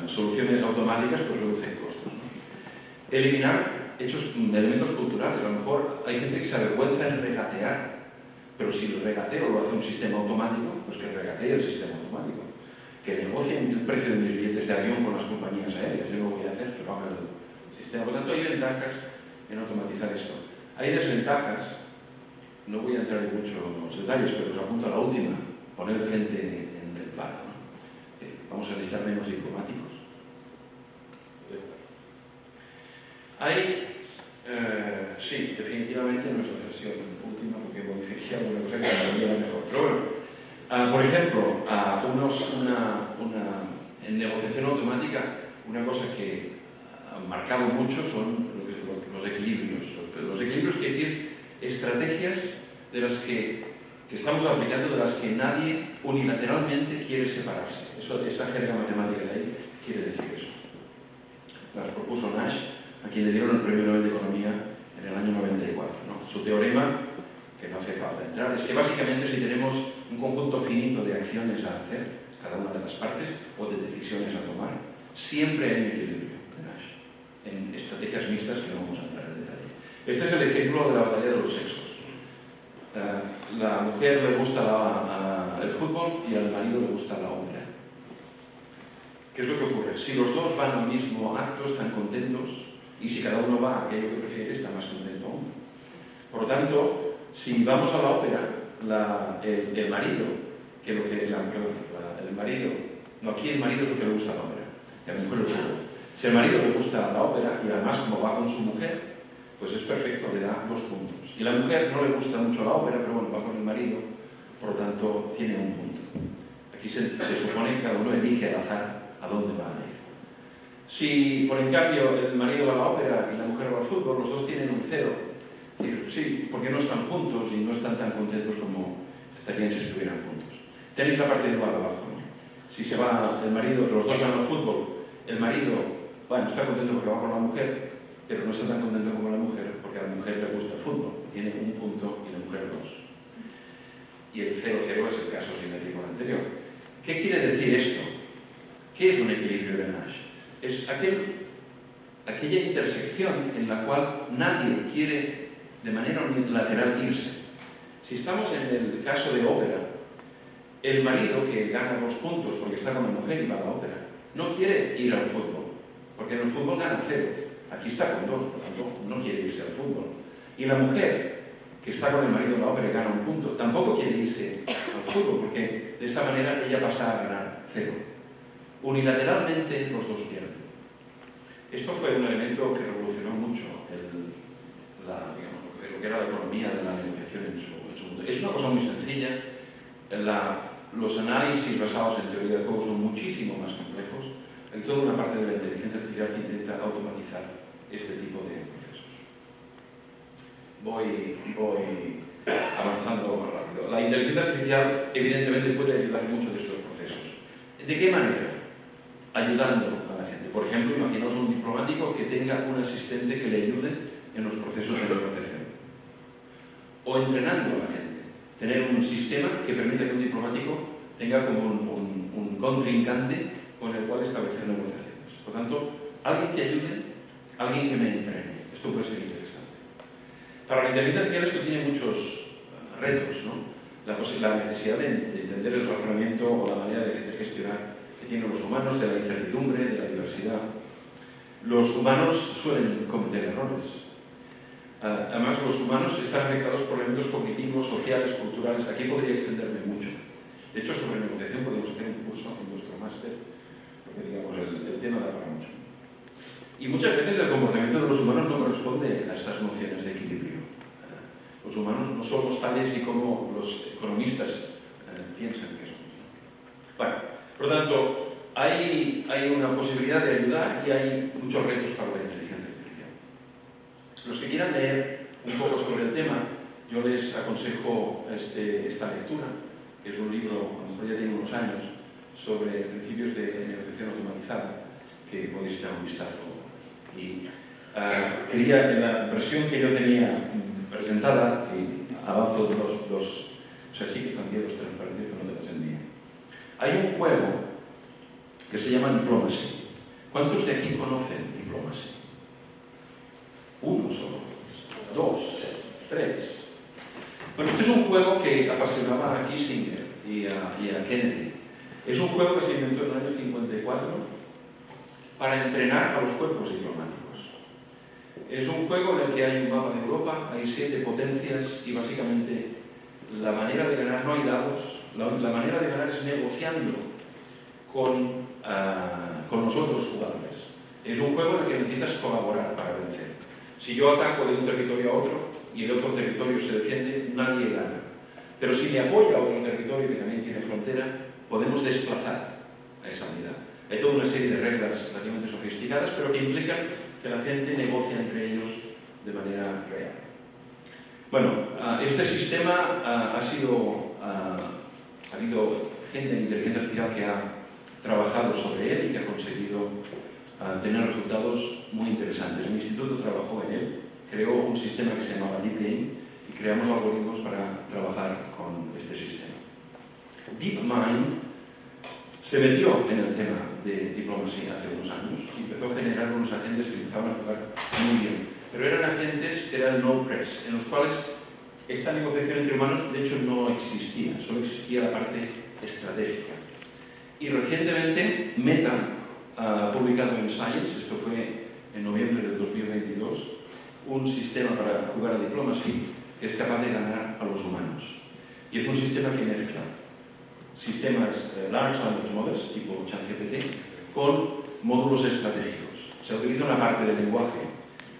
soluciones automáticas pues reduce costos, ¿no? Eliminar elementos culturales. A lo mejor hay gente que se avergüenza en regatear, pero si el regateo lo hace un sistema automático, pues que regatee el sistema automático. Que negocien el precio de mis billetes de avión con las compañías aéreas. Yo no lo voy a hacer, pero haga el sistema. Por lo tanto, hay ventajas en automatizar esto. Hay desventajas. No voy a entrar en muchos detalles, pero os apunto a la última. Poner gente en el paro, ¿no? Vamos a necesitar menos diplomáticos. Sí, definitivamente no es la versión última porque modifiqué alguna cosa que todavía era mejor. Pero bueno, por ejemplo, en negociación automática, una cosa que ha marcado mucho son los equilibrios. Los equilibrios quiere decir estrategias de las que estamos aplicando, de las que nadie unilateralmente quiere separarse. Esa jerga matemática de ahí quiere decir eso. Las propuso Nash, a quien le dieron el Premio Nobel de Economía en el año 94. ¿no? Su teorema, que no hace falta entrar, es que básicamente si tenemos un conjunto finito de acciones a hacer, cada una de las partes, o de decisiones a tomar, siempre hay un equilibrio de Nash, en estrategias mixtas que no vamos a entrar en detalle. Este es el ejemplo de la batalla de los sexos. La mujer le gusta el fútbol y al marido le gusta la ópera. ¿Qué es lo que ocurre? Si los dos van al mismo acto, están contentos, y si cada uno va a aquello que prefiere, está más contento aún. Por lo tanto, si vamos a la ópera, el marido, aquí el marido es lo que le gusta a la ópera, y a la mujer el fútbol. Si al marido le gusta la ópera, y además como va con su mujer, pues es perfecto, le da 2 puntos. Y a la mujer no le gusta mucho la ópera, pero bueno, va con el marido, por lo tanto, tiene 1 punto. Aquí se supone que cada uno elige al azar a dónde va a ir. Si, por en cambio, el marido va a la ópera y la mujer va al fútbol, los dos tienen un 0. Es decir, sí, porque no están juntos y no están tan contentos como estarían si estuvieran juntos. Tenéis la parte igual abajo, ¿no? Si se va el marido, los dos van al fútbol, el marido, bueno, está contento porque va con la mujer, pero no está tan contento como la mujer porque a la mujer le gusta el fútbol, tiene 1 punto y la mujer 2. Y el 0-0 es el caso simétrico anterior. ¿Qué quiere decir esto? ¿Qué es un equilibrio de Nash? Es aquella intersección en la cual nadie quiere de manera unilateral irse. Si estamos en el caso de ópera, el marido que gana 2 puntos porque está con la mujer y va a la ópera, no quiere ir al fútbol, porque en el fútbol gana 0. Aquí está con 2, por lo tanto no quiere irse al fútbol. Y la mujer que está con el marido en la ópera y gana 1 punto, tampoco quiere irse al fútbol, porque de esa manera ella pasa a ganar 0. Unilateralmente los dos pierden. Esto fue un elemento que revolucionó mucho lo que era la economía de la negociación en su mundo. Es una cosa muy sencilla. Los análisis basados en teoría de juego son muchísimo más complejos. Hay toda una parte de la inteligencia artificial que intenta automatizar este tipo de procesos. Voy avanzando más rápido. La inteligencia artificial evidentemente puede ayudar en muchos de estos procesos. ¿De qué manera? ayudando a la gente. Por ejemplo, imaginaos un diplomático que tenga un asistente que le ayude en los procesos de negociación. O entrenando a la gente. Tener un sistema que permita que un diplomático tenga como un contrincante con el cual establecer negociaciones. Por tanto, alguien que ayude, alguien que me entrene. Esto puede ser interesante. Para la inteligencia artificial esto tiene muchos retos, ¿no? La necesidad de entender el razonamiento o la manera de gestionar que tienen los humanos, de la incertidumbre, de la diversidad. Los humanos suelen cometer errores. Además, los humanos están afectados por elementos cognitivos, sociales, culturales. Aquí podría extenderme mucho. De hecho, sobre negociación podemos hacer un curso en nuestro máster, porque digamos, el tema da para mucho. Y muchas veces el comportamiento de los humanos no corresponde a estas nociones de equilibrio. Los humanos no somos tales y como los economistas piensan que son. Bueno, por lo tanto, hay una posibilidad de ayudar y hay muchos retos para la inteligencia artificial. Los que quieran leer un poco sobre el tema, yo les aconsejo esta lectura, que es un libro, a lo mejor ya tiene unos años, sobre principios de negociación automatizada, que podéis echar un vistazo. Y quería, en la versión que yo tenía presentada, y avanzo dos, o sea, sí que cambié los transparentes, pero no te las envié. Hay un juego que se llama Diplomacy. ¿Cuántos de aquí conocen Diplomacy? Uno solo, dos, tres. Bueno, este es un juego que apasionaba a Kissinger y a Kennedy. Es un juego que se inventó en el año 54 para entrenar a los cuerpos diplomáticos. Es un juego en el que hay un mapa de Europa, hay 7 potencias y básicamente la manera de ganar, no hay dados, la manera de ganar es negociando con los otros jugadores. Es un juego en el que necesitas colaborar para vencer. Si yo ataco de un territorio a otro y el otro territorio se defiende, nadie gana. Pero si me apoya a otro territorio que también tiene frontera, podemos desplazar a esa unidad. Hay toda una serie de reglas relativamente sofisticadas, pero que implican que la gente negocia entre ellos de manera real. Bueno, este sistema ha habido gente de inteligencia artificial que ha trabajado sobre él y que ha conseguido tener resultados muy interesantes. Mi instituto trabajó en él, creó un sistema que se llamaba DeepGame y creamos algoritmos para trabajar con este sistema. DeepMind se metió en el tema de diplomacia hace unos años y empezó a generar unos agentes que empezaban a jugar muy bien. Pero eran agentes que eran no-press, en los cuales esta negociación entre humanos de hecho no existía, solo existía la parte estratégica. Y recientemente Meta ha publicado en Science, esto fue en noviembre del 2022, un sistema para jugar a diplomacy que es capaz de ganar a los humanos. Y es un sistema que mezcla sistemas Large Language Models, tipo ChatGPT, con módulos estratégicos. Se utiliza una parte del lenguaje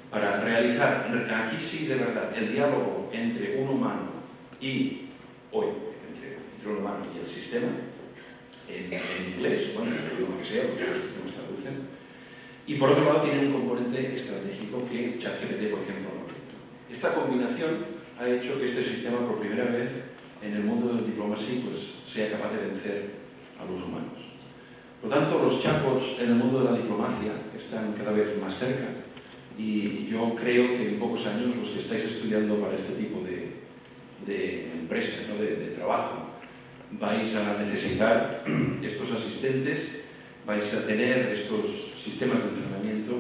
para realizar, aquí sí de verdad, el diálogo entre un humano y, hoy, entre un humano y el sistema, en inglés, bueno, en el idioma que sea, porque los sistemas traducen. Y por otro lado tiene un componente estratégico que ChatGPT, por ejemplo, no tiene. Esta combinación ha hecho que este sistema, por primera vez en el mundo del diplomacy, pues, sea capaz de vencer a los humanos. Por lo tanto, los chatbots en el mundo de la diplomacia están cada vez más cerca y yo creo que en pocos años los que estáis estudiando para este tipo de empresa, ¿no? de trabajo, vais a necesitar estos asistentes, vais a tener estos sistemas de entrenamiento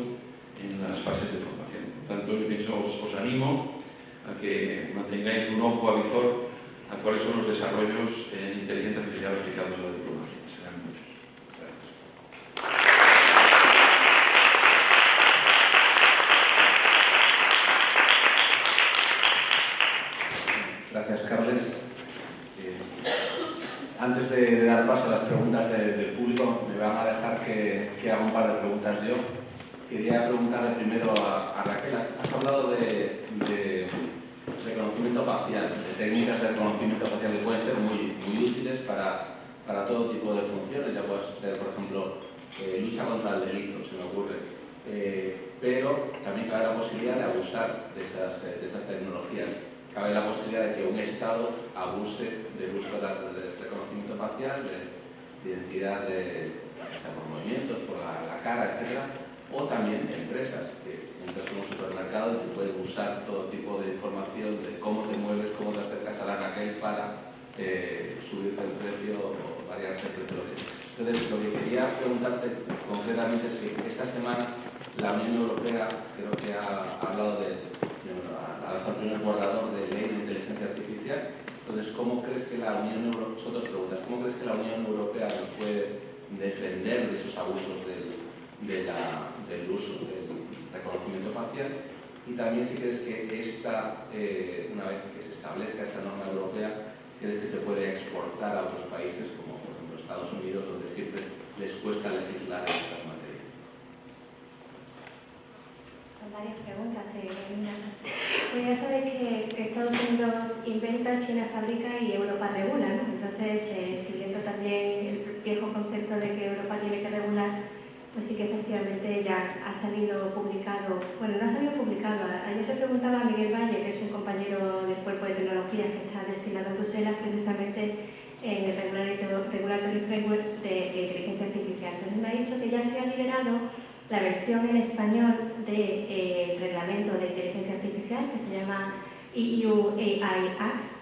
en las fases de formación. Por tanto, yo os animo a que mantengáis un ojo avizor a cuáles son los desarrollos en inteligencia artificial aplicados a la diplomacia. Serán muchos. Gracias, Carles. Antes de dar paso a las preguntas del público, me van a dejar que haga un par de preguntas yo. Quería preguntarle primero a Raquel. Has hablado de reconocimiento facial, de técnicas de reconocimiento facial que pueden ser muy útiles para todo tipo de funciones. Ya puede ser, por ejemplo, lucha contra el delito, se me ocurre. Pero también cabe la posibilidad de abusar de esas tecnologías. Cabe la posibilidad de que un Estado abuse del uso del reconocimiento facial, de identidad por movimientos, cara, etc. O también empresas, que entras en un supermercado y te pueden usar todo tipo de información de cómo te mueves, cómo te acercas a la anaquel para subirte el precio o variarte el precio. Entonces, lo que quería preguntarte concretamente es que esta semana la Unión Europea creo que ha hablado ha lanzado el primer borrador de ley de inteligencia artificial. Entonces, ¿cómo crees que la Unión Europea nos puede defender de esos abusos del uso del reconocimiento facial? Y también si crees que una vez que se establezca esta norma europea, ¿crees que se puede exportar a otros países, como por ejemplo Estados Unidos, donde siempre les cuesta legislar en estas materias? Son varias preguntas. Pues ya sabéis que Estados Unidos inventa, China fabrica y Europa regula, ¿no? Entonces, siguiendo también el viejo concepto de que Europa tiene que regular, pues sí que efectivamente ya ha salido publicado. Bueno, no ha salido publicado. Ayer se preguntaba a Miguel Valle, que es un compañero del Cuerpo de Tecnologías que está destinado a Bruselas, precisamente en el Regulatory Framework de inteligencia artificial. Entonces me ha dicho que ya se ha liberado la versión en español del reglamento de inteligencia artificial, que se llama EU AI Act,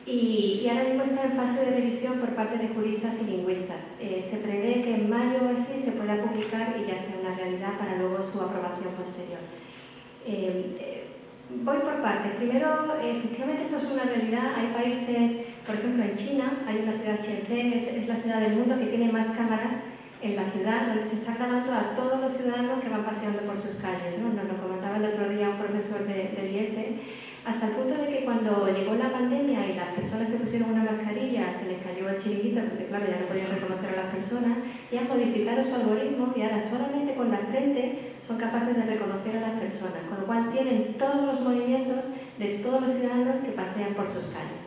y ahora mismo está en fase de revisión por parte de juristas y lingüistas. Se prevé que en mayo o así se pueda publicar y ya sea una realidad para luego su aprobación posterior. Voy por partes. Primero, efectivamente esto es una realidad. Hay países, por ejemplo en China, hay una ciudad, Shenzhen, es la ciudad del mundo que tiene más cámaras en la ciudad, donde se está grabando a todos los ciudadanos que van paseando por sus calles, ¿no? Nos lo comentaba el otro día un profesor del IES, hasta el punto de que cuando llegó la pandemia y las personas se pusieron una mascarilla, se les cayó el chiringuito, porque claro, ya no podían reconocer a las personas, y han modificado su algoritmo y ahora solamente con la frente son capaces de reconocer a las personas, con lo cual tienen todos los movimientos de todos los ciudadanos que pasean por sus calles.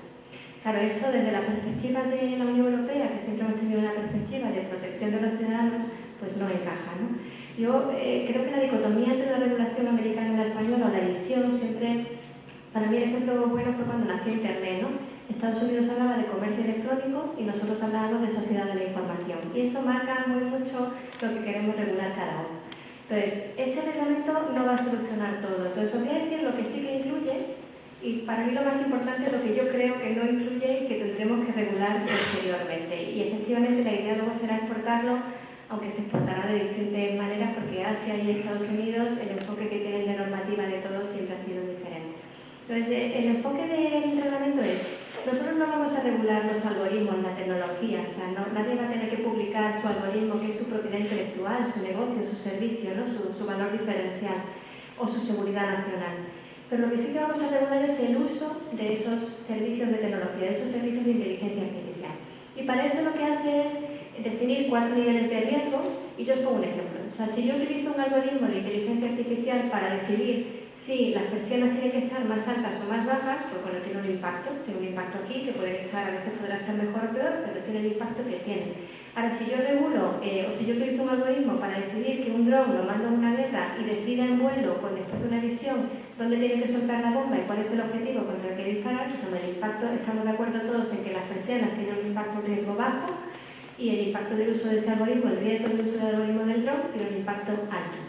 Claro, esto desde la perspectiva de la Unión Europea, que siempre hemos tenido una perspectiva de protección de los ciudadanos, pues no encaja, ¿no? Yo creo que la dicotomía entre la regulación americana y la española, o la visión, siempre, para mí el ejemplo bueno fue cuando nació Internet, ¿no? Estados Unidos hablaba de comercio electrónico y nosotros hablábamos de sociedad de la información. Y eso marca muy mucho lo que queremos regular cada uno. Entonces, este reglamento no va a solucionar todo. Entonces, os voy a decir lo que sí que incluye. Y para mí lo más importante es lo que yo creo que no incluye y que tendremos que regular posteriormente. Y efectivamente la idea luego será exportarlo, aunque se exportará de diferentes maneras, porque Asia y Estados Unidos, el enfoque que tienen de normativa de todo siempre ha sido diferente. Entonces, el enfoque del reglamento es, nosotros no vamos a regular los algoritmos, la tecnología, o sea, nadie va a tener que publicar su algoritmo, que es su propiedad intelectual, su negocio, su servicio, ¿no? su valor diferencial o su seguridad nacional. Pero lo que sí que vamos a regular es el uso de esos servicios de tecnología, de esos servicios de inteligencia artificial. Y para eso lo que hace es definir 4 niveles de riesgos, y yo os pongo un ejemplo. O sea, si yo utilizo un algoritmo de inteligencia artificial para decidir si las persianas tienen que estar más altas o más bajas, pues bueno, tiene un impacto aquí, que puede estar, a veces podrá estar mejor o peor, pero tiene el impacto que tiene. Ahora, si yo regulo, o si yo utilizo un algoritmo para decidir que un dron lo mando a una guerra y decida en vuelo, pues después de una visión, dónde tiene que soltar la bomba y cuál es el objetivo contra el que disparar, pues con el impacto, estamos de acuerdo todos en que las persianas tienen un impacto riesgo bajo y el impacto del uso de ese algoritmo, el riesgo del uso del algoritmo del dron, tiene un impacto alto.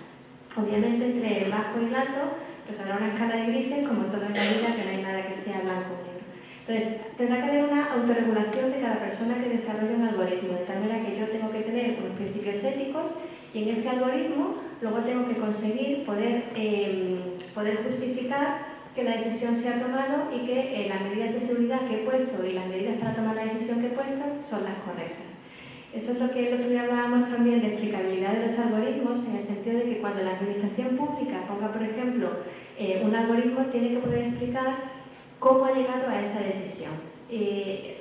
Obviamente, entre el bajo y el alto, pues habrá una escala de grises, como todo en la vida, que no hay nada que sea blanco o negro. Entonces, tendrá que haber una autorregulación de cada persona que desarrolle un algoritmo, de tal manera que yo tengo que tener unos principios éticos y en ese algoritmo luego tengo que conseguir poder justificar que la decisión se ha tomado y que las medidas de seguridad que he puesto y las medidas para tomar la decisión que he puesto son las correctas. Eso es lo que el otro día hablábamos también de explicabilidad de los algoritmos, en el sentido de que cuando la administración pública ponga, por ejemplo, un algoritmo, tiene que poder explicar cómo ha llegado a esa decisión.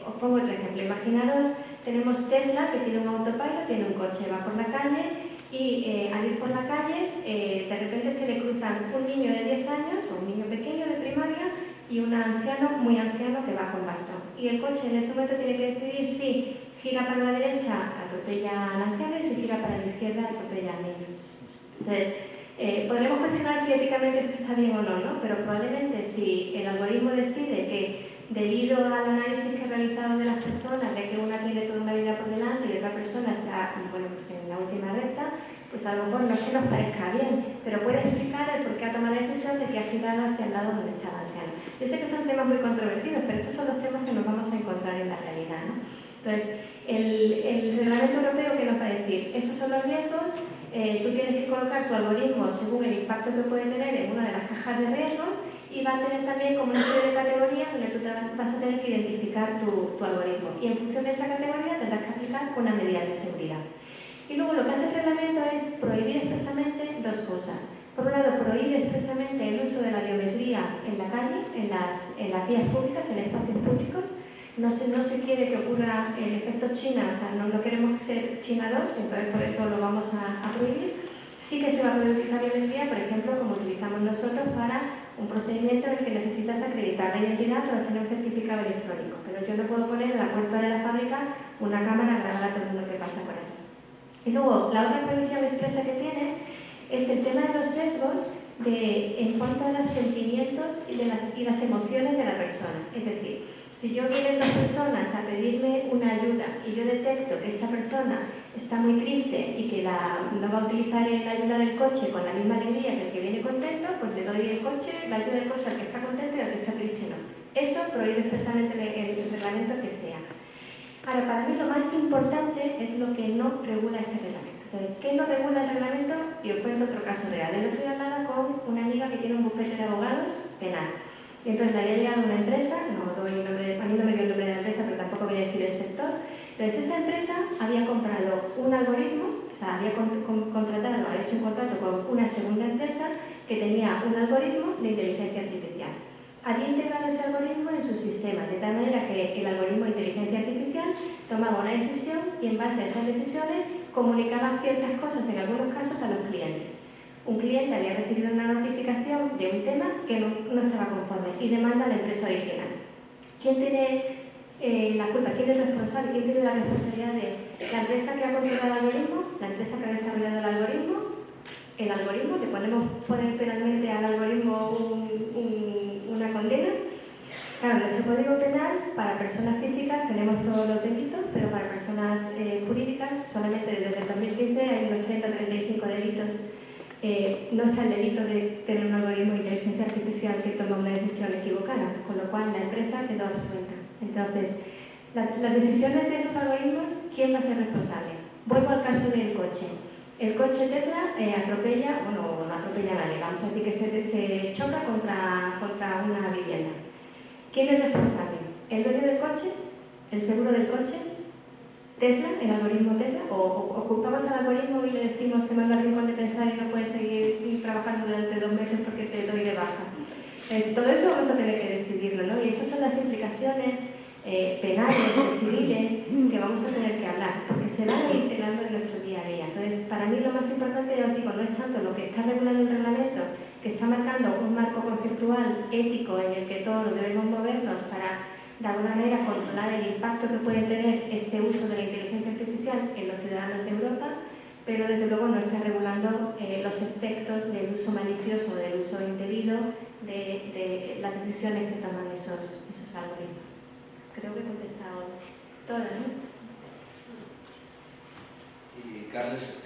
Os pongo otro ejemplo. Imaginaros, tenemos Tesla, que tiene un autopilot, tiene un coche, va por la calle y al ir por la calle, de repente se le cruzan un niño de 10 años, o un niño pequeño de primaria, y un anciano, muy anciano, que va con bastón. Y el coche en ese momento tiene que decidir si gira para la derecha, atropella al anciano, y si gira para la izquierda, atropella al niño. Entonces, podremos cuestionar si éticamente esto está bien o no, ¿no? Pero probablemente si el algoritmo decide que debido al análisis que he realizado de las personas, de que una tiene toda una vida por delante y otra persona está, bueno, pues en la última recta, pues a lo mejor no es que nos parezca bien, pero puede explicar el por qué ha tomado la decisión de que ha girado hacia el lado donde está el anciano. Yo sé que son temas muy controvertidos, pero estos son los temas que nos vamos a encontrar en la realidad, ¿no? Entonces, el reglamento europeo, ¿qué nos va a decir? Estos son los riesgos, tú tienes que colocar tu algoritmo según el impacto que puede tener en una de las cajas de riesgos y va a tener también como una serie de categorías donde tú vas a tener que identificar tu algoritmo y en función de esa categoría tendrás que aplicar una medida de seguridad. Y luego lo que hace el reglamento es prohibir expresamente dos cosas. Por un lado, prohíbe expresamente el uso de la biometría en la calle, en las vías públicas, en espacios públicos. No se quiere que ocurra el efecto China, o sea, no queremos que sea China 2, entonces por eso lo vamos a prohibir. Sí que se va a prohibir la biometría, por ejemplo, como utilizamos nosotros para un procedimiento en el que necesitas acreditar la identidad para obtener un certificado electrónico. Pero yo no puedo poner en la puerta de la fábrica una cámara a grabar a todo el mundo que pasa por ahí. Y luego, la otra prohibición expresa que tiene es el tema de los sesgos en cuanto a los sentimientos y las emociones de la persona. Es decir, si yo vienen dos personas a pedirme una ayuda y yo detecto que esta persona está muy triste y que no va a utilizar la ayuda del coche con la misma alegría que el que viene contento, pues le doy la ayuda del coche al que está contento y al que está triste no. Eso prohíbe expresamente el reglamento que sea. Ahora, para mí lo más importante es lo que no regula este reglamento. Entonces, ¿qué no regula el reglamento? Y os cuento otro caso real. El otro día hablaba con una amiga que tiene un bufete de abogados penal. Y entonces le había llegado una empresa, a mí no me dio el nombre de la empresa, pero tampoco voy a decir el sector. Entonces esa empresa había comprado un algoritmo, o sea, había hecho un contrato con una segunda empresa que tenía un algoritmo de inteligencia artificial. Había integrado ese algoritmo en su sistema, de tal manera que el algoritmo de inteligencia artificial tomaba una decisión y en base a esas decisiones comunicaba ciertas cosas, en algunos casos, a los clientes. Un cliente había recibido una notificación de un tema que no estaba conforme y demanda a la empresa original. ¿Quién tiene la culpa? ¿Quién es responsable? ¿Quién tiene la responsabilidad de la empresa que ha controlado el algoritmo? ¿La empresa que ha desarrollado el algoritmo? ¿El algoritmo? ¿Le podemos poner penalmente al algoritmo una condena? Claro, en nuestro Código Penal, para personas físicas tenemos todos los delitos, pero para personas jurídicas, solamente desde el 2015 hay unos 30 o 35 delitos. No está el delito de tener un algoritmo de inteligencia artificial que toma una decisión equivocada, con lo cual la empresa quedó absuelta. Entonces, las decisiones de esos algoritmos, ¿quién va a ser responsable? Vuelvo al caso del coche. El coche Tesla atropella, bueno, no atropella a nadie, vamos a decir que se choca contra una vivienda. ¿Quién es responsable? ¿El dueño del coche? ¿El seguro del coche? ¿Tesla? ¿El algoritmo Tesla? ¿O culpamos al algoritmo y le decimos que manda al rincón de pensar y no puedes seguir trabajando durante 2 meses porque te doy de baja? Todo eso vamos a tener que decidirlo, ¿no? Y esas son las implicaciones penales o civiles que vamos a tener que hablar, porque se van a ir integrando en nuestro día a día. Entonces, para mí lo más importante, ya os digo, no es tanto lo que está regulando el reglamento, que está marcando un marco conceptual ético en el que todos debemos movernos para, de alguna manera, controlar el impacto que puede tener este uso de la inteligencia artificial en los ciudadanos de Europa, pero desde luego no está regulando los efectos del uso malicioso, del uso indebido de las decisiones que toman esos algoritmos. Creo que he contestado todas, ¿no? Y Carles,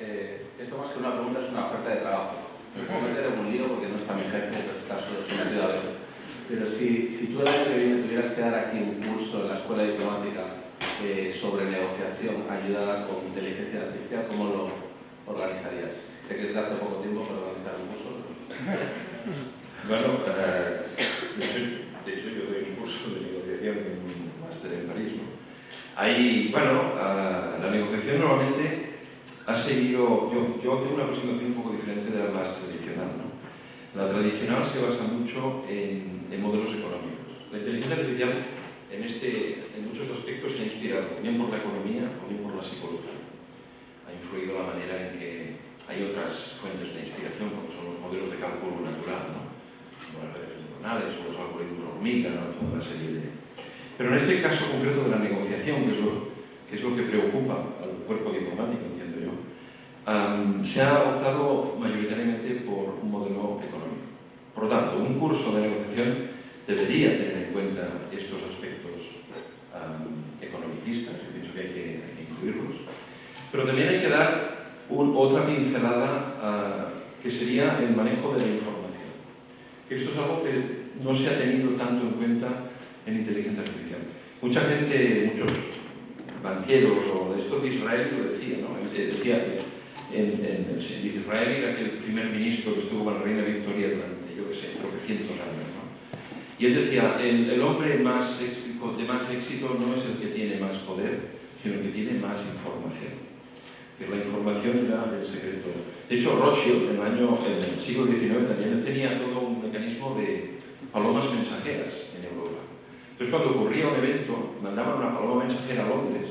esto más que una pregunta es una oferta de trabajo. Me puedo meter en un lío porque no está mi jefe, entonces está solo sometido a ver. Pero si tú el año que viene tuvieras que dar aquí un curso en la Escuela Diplomática sobre negociación ayudada con inteligencia artificial, ¿cómo lo organizarías? Sé que es darte poco tiempo para organizar un curso. Bueno, de hecho yo doy un curso de negociación en un máster en París, ¿no? Ahí, bueno, la negociación normalmente ha seguido, yo tengo una aproximación un poco diferente de la más tradicional, ¿no? La tradicional se basa mucho en modelos económicos. La inteligencia artificial en muchos aspectos se ha inspirado, bien por la economía o bien por la psicología. Ha influido la manera en que hay otras fuentes de inspiración, como son los modelos de cálculo natural, ¿no? Como las redes neuronales o los algoritmos hormiga, ¿no? Toda una serie de... Pero en este caso concreto de la negociación, que es lo que preocupa al cuerpo diplomático, entiendo yo, se ha optado mayoritariamente por un modelo económico. Por lo tanto, un curso de negociación debería tener en cuenta estos aspectos economicistas, yo pienso que hay que incluirlos, pero también hay que dar otra pincelada que sería el manejo de la información. Esto es algo que no se ha tenido tanto en cuenta en inteligencia artificial. Mucha gente, muchos banqueros o de esto de Israel lo decía, ¿no? Decía que en Israel era el primer ministro que estuvo con la reina Victoria durante, yo qué sé, creo que cientos años, ¿no? Y él decía, el hombre de más éxito no es el que tiene más poder, sino el que tiene más información. Que la información era el secreto. De hecho, Rothschild, en el siglo XIX, también tenía todo un mecanismo de palomas mensajeras en Europa. Entonces, cuando ocurría un evento, mandaban una paloma mensajera a Londres.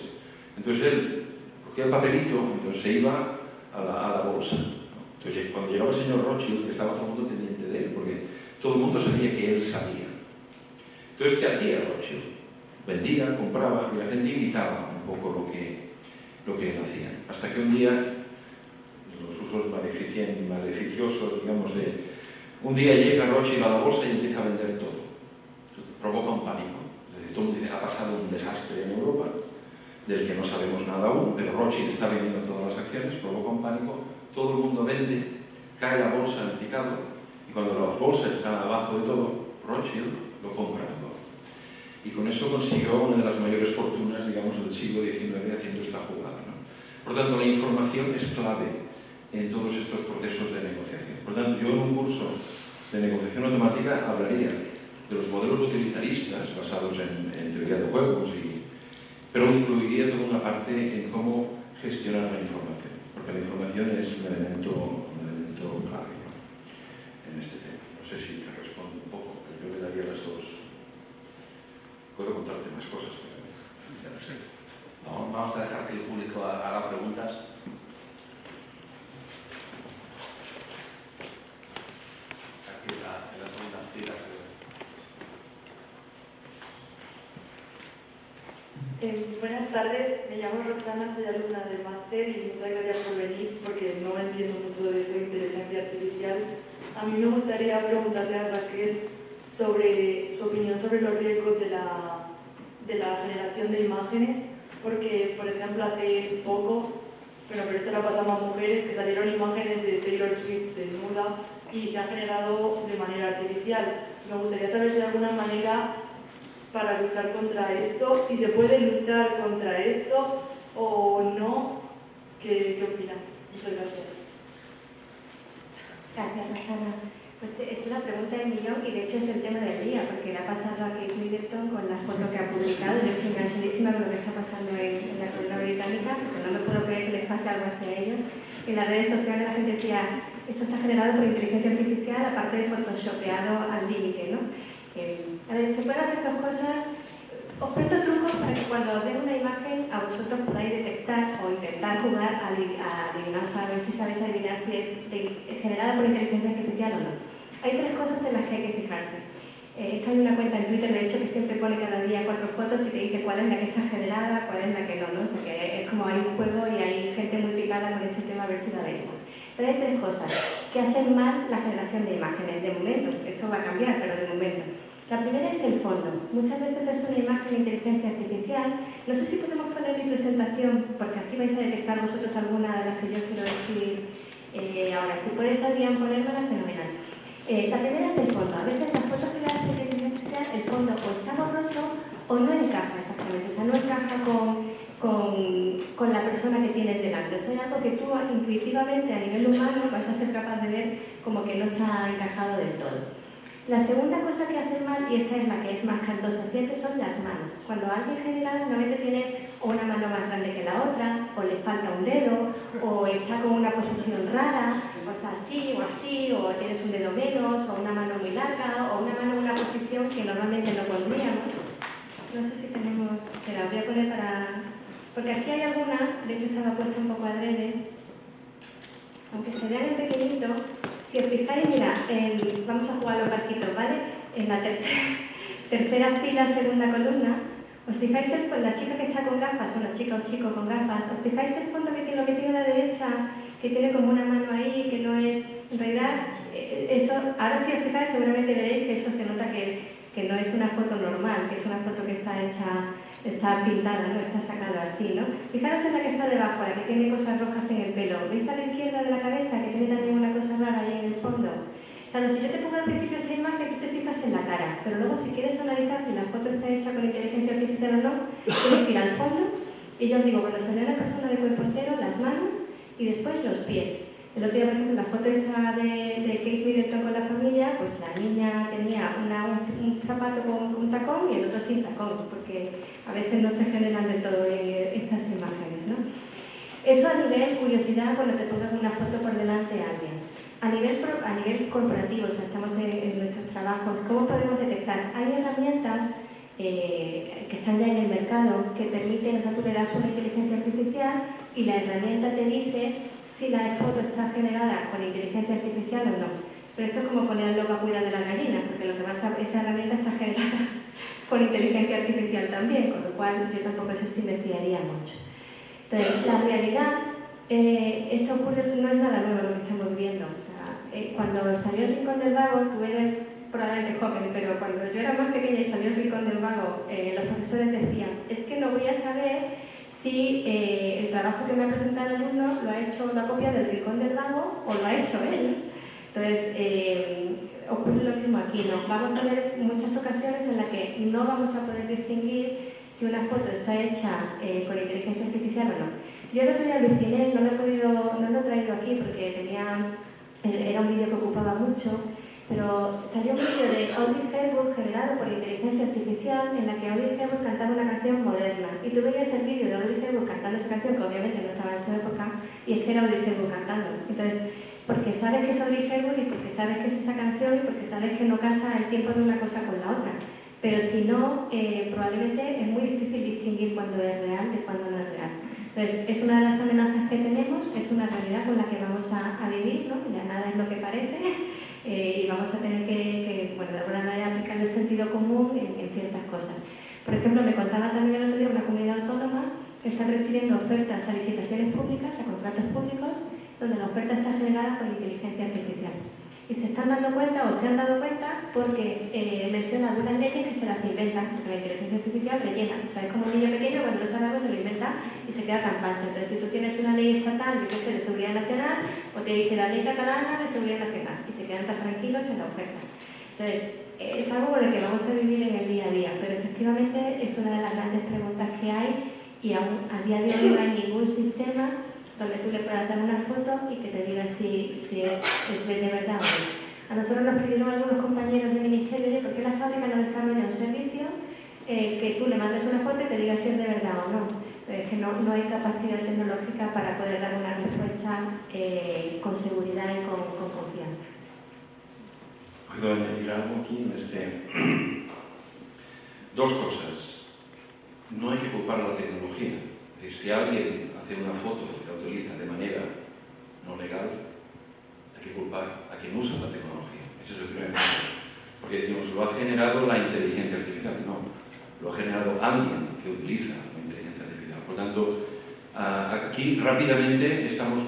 Entonces, él cogía el papelito, entonces se iba a la bolsa, ¿no? Entonces, cuando llegaba el señor Rothschild, estaba todo el mundo pendiente de él, porque todo el mundo sabía que él sabía. Entonces, ¿qué hacía Rothschild? Vendía, compraba, y la gente imitaba un poco lo que él hacía. Hasta que un día, los usos maleficiosos, digamos, un día llega Rothschild a la bolsa y empieza a vender todo. Provoca un pánico. Es decir, todo el mundo dice, ha pasado un desastre en Europa, del que no sabemos nada aún, pero Rothschild está vendiendo todas las acciones, provoca un pánico, todo el mundo vende, cae la bolsa en picado, y cuando la bolsa está abajo de todo, Rothschild lo compra todo. Y con eso consiguió una de las mayores fortunas, digamos, del siglo XIX haciendo esta jugada, ¿no? Por tanto, la información es clave en todos estos procesos de negociación. Por tanto, yo en un curso de negociación automática hablaría de los modelos utilitaristas basados en teoría de juegos, pero incluiría toda una parte en cómo gestionar la información, porque la información es un elemento clave, ¿no? En este tema. No sé si te respondo un poco, pero yo le daría las dos. Puedo contarte más cosas, pero ya no sé. Vamos a dejar que el público haga preguntas. Aquí en la segunda fila. Buenas tardes, me llamo Roxana, soy alumna del máster y muchas gracias por venir porque no entiendo mucho de esto de inteligencia artificial. A mí me gustaría preguntarle a Raquel sobre su opinión sobre los riesgos de la generación de imágenes, porque, por ejemplo, hace poco, pero esto le ha pasado a mujeres, que salieron imágenes de Taylor Swift desnuda y se ha generado de manera artificial. Me gustaría saber si hay alguna manera para luchar contra esto, si se puede luchar contra esto o no. ¿Qué opinan? Muchas gracias. Gracias, Rosana. Pues es una pregunta del millón y de hecho es el tema del día, porque le ha pasado a Kate Middleton con la foto que ha publicado. Yo estoy enganchadísima con lo que está pasando en la comunidad británica, porque no me puedo creer que les pase algo así a ellos. En las redes sociales la gente decía, esto está generado por inteligencia artificial, aparte de photoshopeado al límite, ¿no? A ver, se pueden hacer dos cosas. Os cuento trucos para que cuando os den una imagen a vosotros podáis detectar o intentar jugar a adivinanza, a ver si sabéis adivinar si es generada por inteligencia artificial o no. Hay tres cosas en las que hay que fijarse. Esto hay una cuenta en Twitter, de hecho, que siempre pone cada día 4 fotos y te dice cuál es la que está generada, cuál es la que no, ¿no? O sea, que es como hay un juego y hay gente muy picada con este tema a ver si la veis. Pero hay tres cosas que hacen mal la generación de imágenes, de momento. Esto va a cambiar, pero de momento. La primera es el fondo. Muchas veces es una imagen de inteligencia artificial. No sé si podemos poner mi presentación, porque así vais a detectar vosotros alguna de las que yo quiero decir ahora. Si puedes, Adrián, ponérmela, fenomenal. La primera es el fondo. A veces las fotos que le dan de inteligencia artificial, el fondo o está borroso o no encaja exactamente. O sea, no encaja con la persona que tienes delante. Eso es algo que tú intuitivamente a nivel humano vas a ser capaz de ver como que no está encajado del todo. La segunda cosa que hace mal, y esta es la que es más cantosa siempre, son las manos. Cuando alguien generalmente tiene una mano más grande que la otra, o le falta un dedo, o está con una posición rara, o sea, así, o tienes un dedo menos, o una mano muy larga, o una mano en una posición que normalmente no pondríamos. No sé si tenemos... Espera, voy a poner para... Porque aquí hay alguna, de hecho estaba puesta un poco adrede, aunque se vean en pequeñito. Si os fijáis, mira, vamos a jugar los barquitos, ¿vale? En la tercera fila, segunda columna, os fijáis la chica que está con gafas, una chica o chico con gafas, os fijáis el fondo que tiene, lo que tiene a la derecha, que tiene como una mano ahí, que no es, en realidad, eso, ahora si os fijáis seguramente veréis que eso se nota que no es una foto normal, que es una foto que está hecha está pintada, ¿no? Está sacado así, ¿no? Fijaros en la que está debajo, la que tiene cosas rojas en el pelo. ¿Veis a la izquierda de la cabeza que tiene también una cosa rara ahí en el fondo? Claro, si yo te pongo al principio esta imagen, tú te fijas en la cara, pero luego si quieres analizar si la foto está hecha con inteligencia artificial o no, tienes que ir al fondo. Y yo os digo, bueno, se ve la persona de cuerpo entero, las manos y después los pies. El otro día, por ejemplo, la foto esta de Kate Middleton con la familia, pues la niña tenía un zapato con un tacón y el otro sin tacón, porque a veces no se generan de todo estas imágenes, ¿no? Eso a nivel curiosidad cuando te pongas una foto por delante a alguien. A nivel corporativo, o sea, estamos en nuestros trabajos, ¿cómo podemos detectar? Hay herramientas que están ya en el mercado que permiten, o sea, tú le das una inteligencia artificial y la herramienta te dice si la foto está generada con inteligencia artificial o no. Pero esto es como poner el lobo a cuidar de las gallinas, porque lo que pasa, esa herramienta está generada con inteligencia artificial también, con lo cual yo tampoco sé si me fiaría mucho. Entonces, la realidad, esto ocurre, no es nada nuevo lo que estamos viviendo. O sea, cuando salió el Rincón del Vago, tú eres probablemente joven, pero cuando yo era más pequeña y salió el Rincón del Vago, los profesores decían, es que no voy a saber si el trabajo que me ha presentado el alumno lo ha hecho una copia del Rincón del Vago o lo ha hecho él. Entonces, ocurre lo mismo aquí, ¿no? Vamos a ver muchas ocasiones en las que no vamos a poder distinguir si una foto está hecha con inteligencia artificial o no. Yo el otro día aluciné, no lo he traído aquí porque era un vídeo que ocupaba mucho, pero salió un vídeo de Audrey Hepburn generado por inteligencia artificial en la que Audrey Hepburn cantaba una canción moderna. Y tú veías el vídeo de Audrey Hepburn cantando esa canción, que obviamente no estaba en su época, y es que era Audrey Hepburn cantando. Entonces, porque sabes que es Audrey Hepburn y porque sabes que es esa canción y porque sabes que no casa el tiempo de una cosa con la otra. Pero si no, probablemente es muy difícil distinguir cuándo es real de cuándo no es real. Entonces, es una de las amenazas que tenemos, es una realidad con la que vamos a vivir, ¿no? Ya nada es lo que parece. Y vamos a tener que bueno, de alguna manera aplicar el sentido común en ciertas cosas. Por ejemplo, me contaba también el otro día una comunidad autónoma que está recibiendo ofertas a licitaciones públicas, a contratos públicos, donde la oferta está generada por inteligencia artificial. Y se están dando cuenta, o se han dado cuenta, porque menciona algunas leyes que se las inventan, porque la inteligencia artificial rellena. O sea, es como un niño pequeño cuando lo sabe algo se lo inventa y se queda tan pancho. Entonces, si tú tienes una ley estatal, yo qué sé, de seguridad nacional, o te dice la ley catalana de seguridad nacional, y se quedan tan tranquilos en la oferta. Entonces, es algo con el que vamos a vivir en el día a día, pero efectivamente es una de las grandes preguntas que hay y aún a día de hoy no hay ningún sistema donde tú le puedas dar una foto y que te diga si es de verdad o no. A nosotros nos pidieron algunos compañeros del ministerio, ¿por qué la fábrica no desarrolla un servicio que tú le mandes una foto y te diga si es de verdad o no? Es que no hay capacidad tecnológica para poder dar una respuesta con seguridad y con confianza. ¿Puedo añadir algo aquí? Dos cosas. No hay que culpar a la tecnología. Es decir, si alguien hace una foto que la utiliza de manera no legal, hay que culpar a quien usa la tecnología. Ese es el primer punto. Porque decimos, lo ha generado la inteligencia artificial. No, lo ha generado alguien que utiliza la inteligencia artificial. Por tanto, aquí rápidamente estamos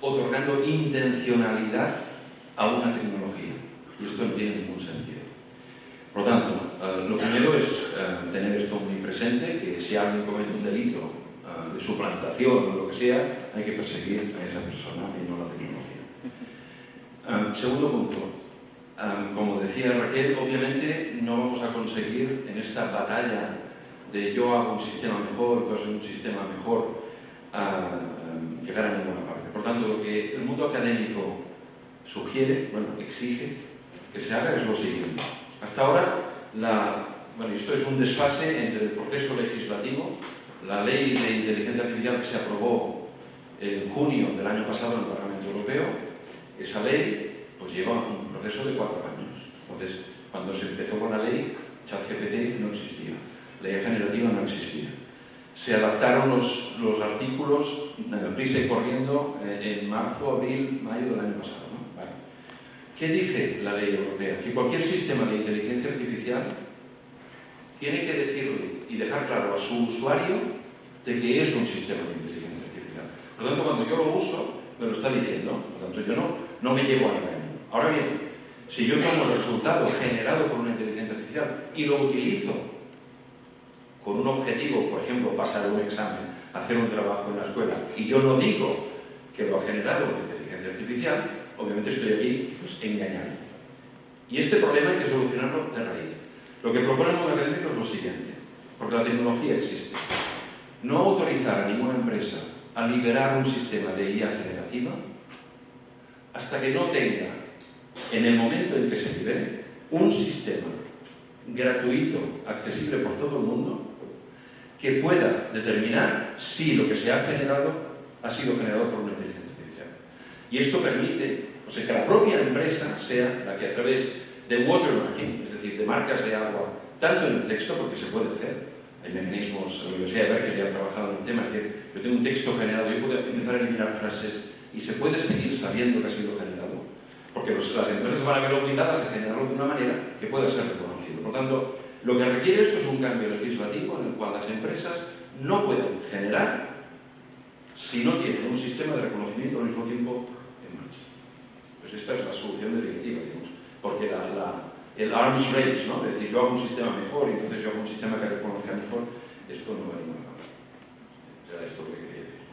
otorgando intencionalidad a una tecnología. Y esto no tiene ningún sentido. Por lo tanto, lo primero es tener esto muy presente, que si alguien comete un delito de suplantación o lo que sea, hay que perseguir a esa persona y no a la tecnología. Segundo punto, como decía Raquel, obviamente no vamos a conseguir en esta batalla de yo hago un sistema mejor, tú haces un sistema mejor, llegar a ninguna parte. Por tanto, lo que el mundo académico sugiere, exige que se haga es lo siguiente. Hasta ahora, esto es un desfase entre el proceso legislativo, la ley de inteligencia artificial que se aprobó en junio del año pasado en el Parlamento Europeo. Esa ley pues lleva un proceso de 4 años. Entonces, cuando se empezó con la ley, ChatGPT no existía, la ley generativa no existía. Se adaptaron los artículos prisa y corriendo en marzo, abril, mayo del año pasado, ¿no? Vale. ¿Qué dice la ley europea? Que cualquier sistema de inteligencia artificial tiene que decirle y dejar claro a su usuario de que es un sistema de inteligencia artificial. Por lo tanto, cuando yo lo uso, me lo está diciendo. Por lo tanto, yo no me llevo a engaño. Ahora bien, si yo tomo el resultado generado por una inteligencia artificial y lo utilizo con un objetivo, por ejemplo, pasar un examen, hacer un trabajo en la escuela, y yo no digo que lo ha generado la inteligencia artificial, obviamente estoy aquí pues, engañando. Y este problema hay que solucionarlo de raíz. Lo que propone el mundo académico es lo siguiente, porque la tecnología existe. No autorizar a ninguna empresa a liberar un sistema de IA generativa hasta que no tenga, en el momento en que se libere, un sistema gratuito, accesible por todo el mundo, que pueda determinar si lo que se ha generado ha sido generado por una inteligencia artificial. Y esto permite, o sea, que la propia empresa sea la que a través de watermarking, es decir, de marcas de agua, tanto en el texto, porque se puede hacer, hay mecanismos, la Universidad de Berkeley ya ha trabajado en el tema, es decir, yo tengo un texto generado, yo puedo empezar a eliminar frases y se puede seguir sabiendo que ha sido generado, porque las empresas van a ver obligadas a generarlo de una manera que pueda ser reconocido. Por tanto, lo que requiere esto es un cambio legislativo en el cual las empresas no pueden generar si no tienen un sistema de reconocimiento al mismo tiempo en marcha. Pues esta es la solución definitiva, digamos, porque el arms race, ¿no? Es decir, yo hago un sistema mejor y entonces yo hago un sistema que reconozca mejor, esto no va a ninguna parte. Era esto lo que quería decir.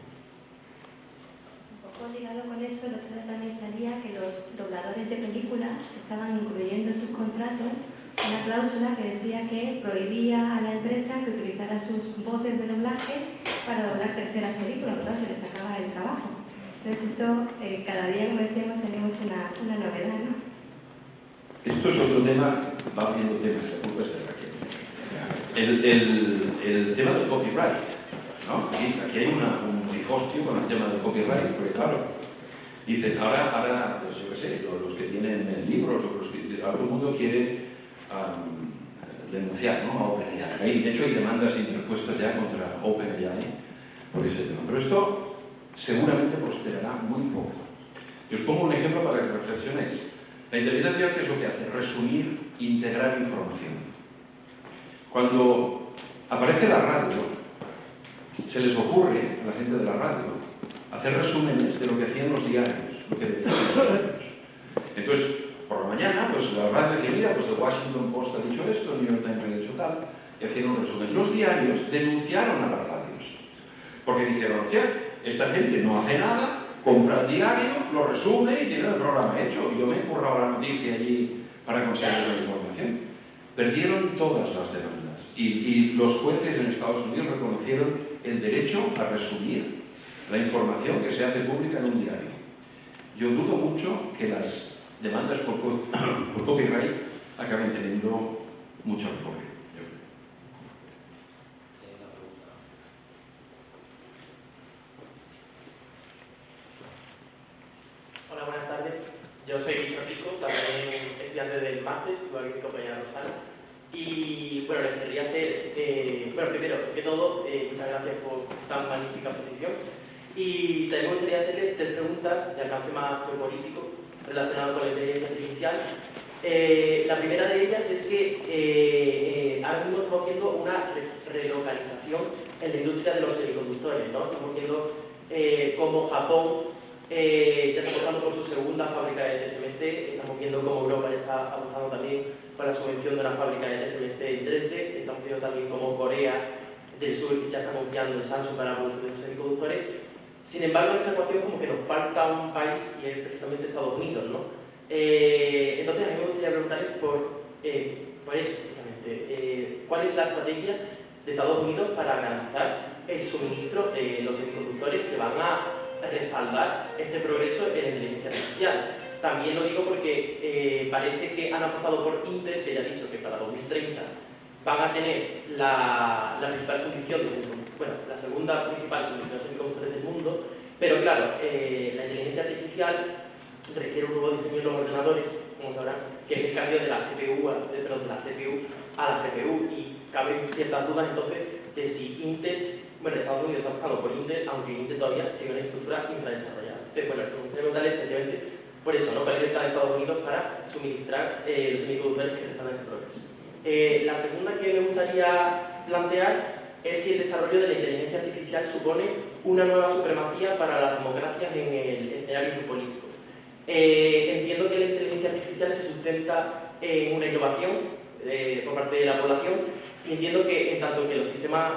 Un poco ligado con eso, el otro día también salía que los dobladores de películas estaban incluyendo en sus contratos una cláusula que decía que prohibía a la empresa que utilizara sus voces de doblaje para doblar terceras películas, porque se les acaba el trabajo. Entonces esto, cada día, como decíamos, tenemos una novedad, ¿no? Esto es otro tema, va abriendo temas, la culpa es de Raquel. El tema del copyright, ¿no? Aquí hay un pifostio con el tema del copyright, porque claro, dicen, ahora pues yo qué sé, los que tienen libros, o los que ahora todo el mundo quiere denunciar, ¿no? A OpenAI. De hecho hay demandas interpuestas ya contra OpenAI por ese tema. Pero esto seguramente prosperará muy poco. Y os pongo un ejemplo para que reflexionéis. La inteligencia artificial, ¿qué es lo que hace? Resumir, integrar información. Cuando aparece la radio, se les ocurre a la gente de la radio hacer resúmenes de lo que hacían los diarios, lo que decían los diarios. Entonces, por la mañana, pues la radio decía, mira, pues el Washington Post ha dicho esto, el New York Times ha dicho tal, y hacían un resumen. Los diarios denunciaron a las radios, porque dijeron, hostia, esta gente no hace nada, compra el diario, lo resume y tiene el programa hecho. Y yo me he currado la noticia allí para conseguir la información. Perdieron todas las demandas. Y los jueces en Estados Unidos reconocieron el derecho a resumir la información que se hace pública en un diario. Yo dudo mucho que las demandas por copyright acaben teniendo mucho recorrido. Hola, buenas tardes. Yo soy Víctor Rico, también estudiante del máster, igual que mi compañera Rosana. Y bueno, les querría hacer, bueno, primero que todo, muchas gracias por tan magnífica exposición. Y también me gustaría hacerles 3 preguntas de alcance más geopolítico relacionado con la inteligencia artificial. La primera de ellas es que ahora mismo estamos haciendo una relocalización en la industria de los semiconductores, ¿no? Estamos viendo cómo Japón ya está apostando por su segunda fábrica de TSMC, estamos viendo cómo Europa ya está apostando también por la subvención de una fábrica de TSMC en 3D, estamos viendo también cómo Corea del Sur ya está confiando en Samsung para la producción de los semiconductores. Sin embargo, en esta ecuación como que nos falta un país y es precisamente Estados Unidos, ¿no? Entonces a mí me gustaría preguntarles por eso, justamente, ¿cuál es la estrategia de Estados Unidos para garantizar el suministro de los semiconductores que van a respaldar este progreso en la inteligencia artificial? También lo digo porque parece que han apostado por Intel, que ya ha dicho que para 2030 van a tener la principal fundición de semiconductores, bueno, la segunda principal fundición de semiconductores del mundo, pero claro, la inteligencia artificial requiere un nuevo diseño de los ordenadores, como sabrán, que es el cambio de la CPU a la GPU, y caben ciertas dudas entonces de si Intel, bueno, Estados Unidos está apostando por Intel, aunque Intel todavía tiene una infraestructura infradesarrollada. Entonces, bueno, me gustaría preguntarles sencillamente por eso, ¿no? ¿Cuál es el plan de Estados Unidos para suministrar los semiconductores que respaldan este progreso? La segunda que me gustaría plantear es si el desarrollo de la inteligencia artificial supone una nueva supremacía para las democracias en el escenario político. Entiendo que la inteligencia artificial se sustenta en una innovación por parte de la población, Y entiendo que en tanto que los sistemas,